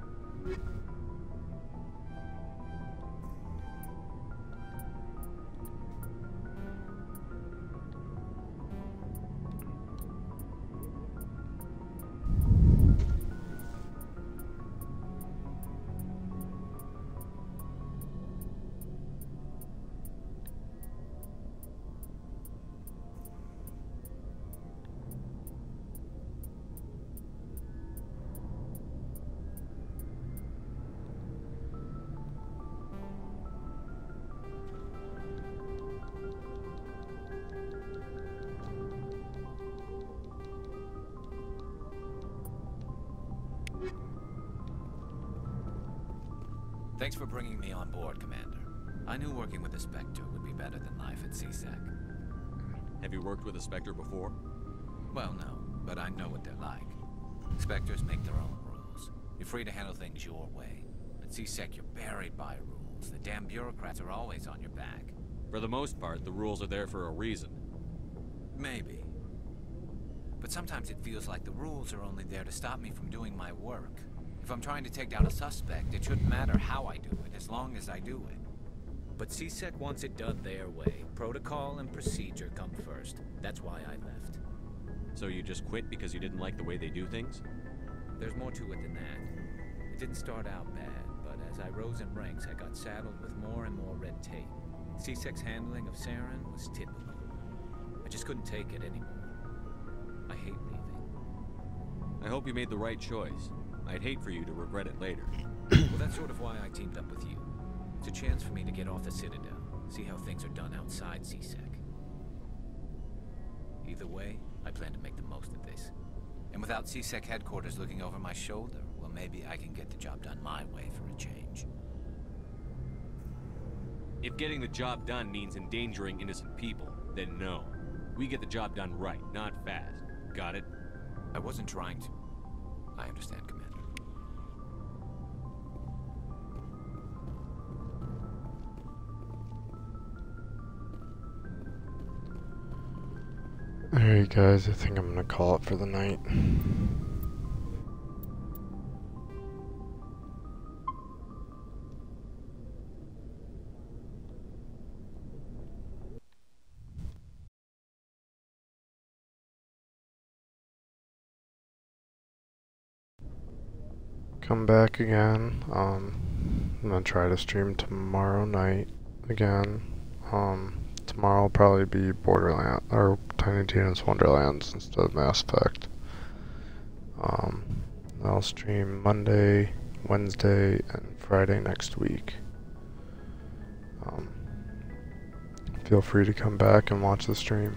Thanks for bringing me on board, Commander. I knew working with the Spectre would be better than life at C-Sec. Have you worked with a Spectre before? Well, no, but I know what they're like. Spectres make their own rules. You're free to handle things your way. At C-Sec, you're buried by rules. The damn bureaucrats are always on your back. For the most part, the rules are there for a reason. Maybe. But sometimes it feels like the rules are only there to stop me from doing my work. If I'm trying to take down a suspect, it shouldn't matter how I do it, as long as I do it. But C-Sec wants it done their way. Protocol and procedure come first. That's why I left. So you just quit because you didn't like the way they do things? There's more to it than that. It didn't start out bad, but as I rose in ranks, I got saddled with more and more red tape. C-Sec's handling of Saren was typical. I just couldn't take it anymore. I hate leaving. I hope you made the right choice. I'd hate for you to regret it later. Well, that's sort of why I teamed up with you. It's a chance for me to get off the Citadel, see how things are done outside C-Sec. Either way, I plan to make the most of this. And without C-Sec headquarters looking over my shoulder, well, maybe I can get the job done my way for a change. If getting the job done means endangering innocent people, then no. We get the job done right, not fast. Got it? I wasn't trying to... I understand, Commander. Alright guys, I think I'm gonna call it for the night. Come back again. I'm gonna try to stream tomorrow night again. Tomorrow will probably be Borderlands or Tiny Tina's Wonderlands instead of Mass Effect. I'll stream Monday, Wednesday, and Friday next week. Feel free to come back and watch the stream.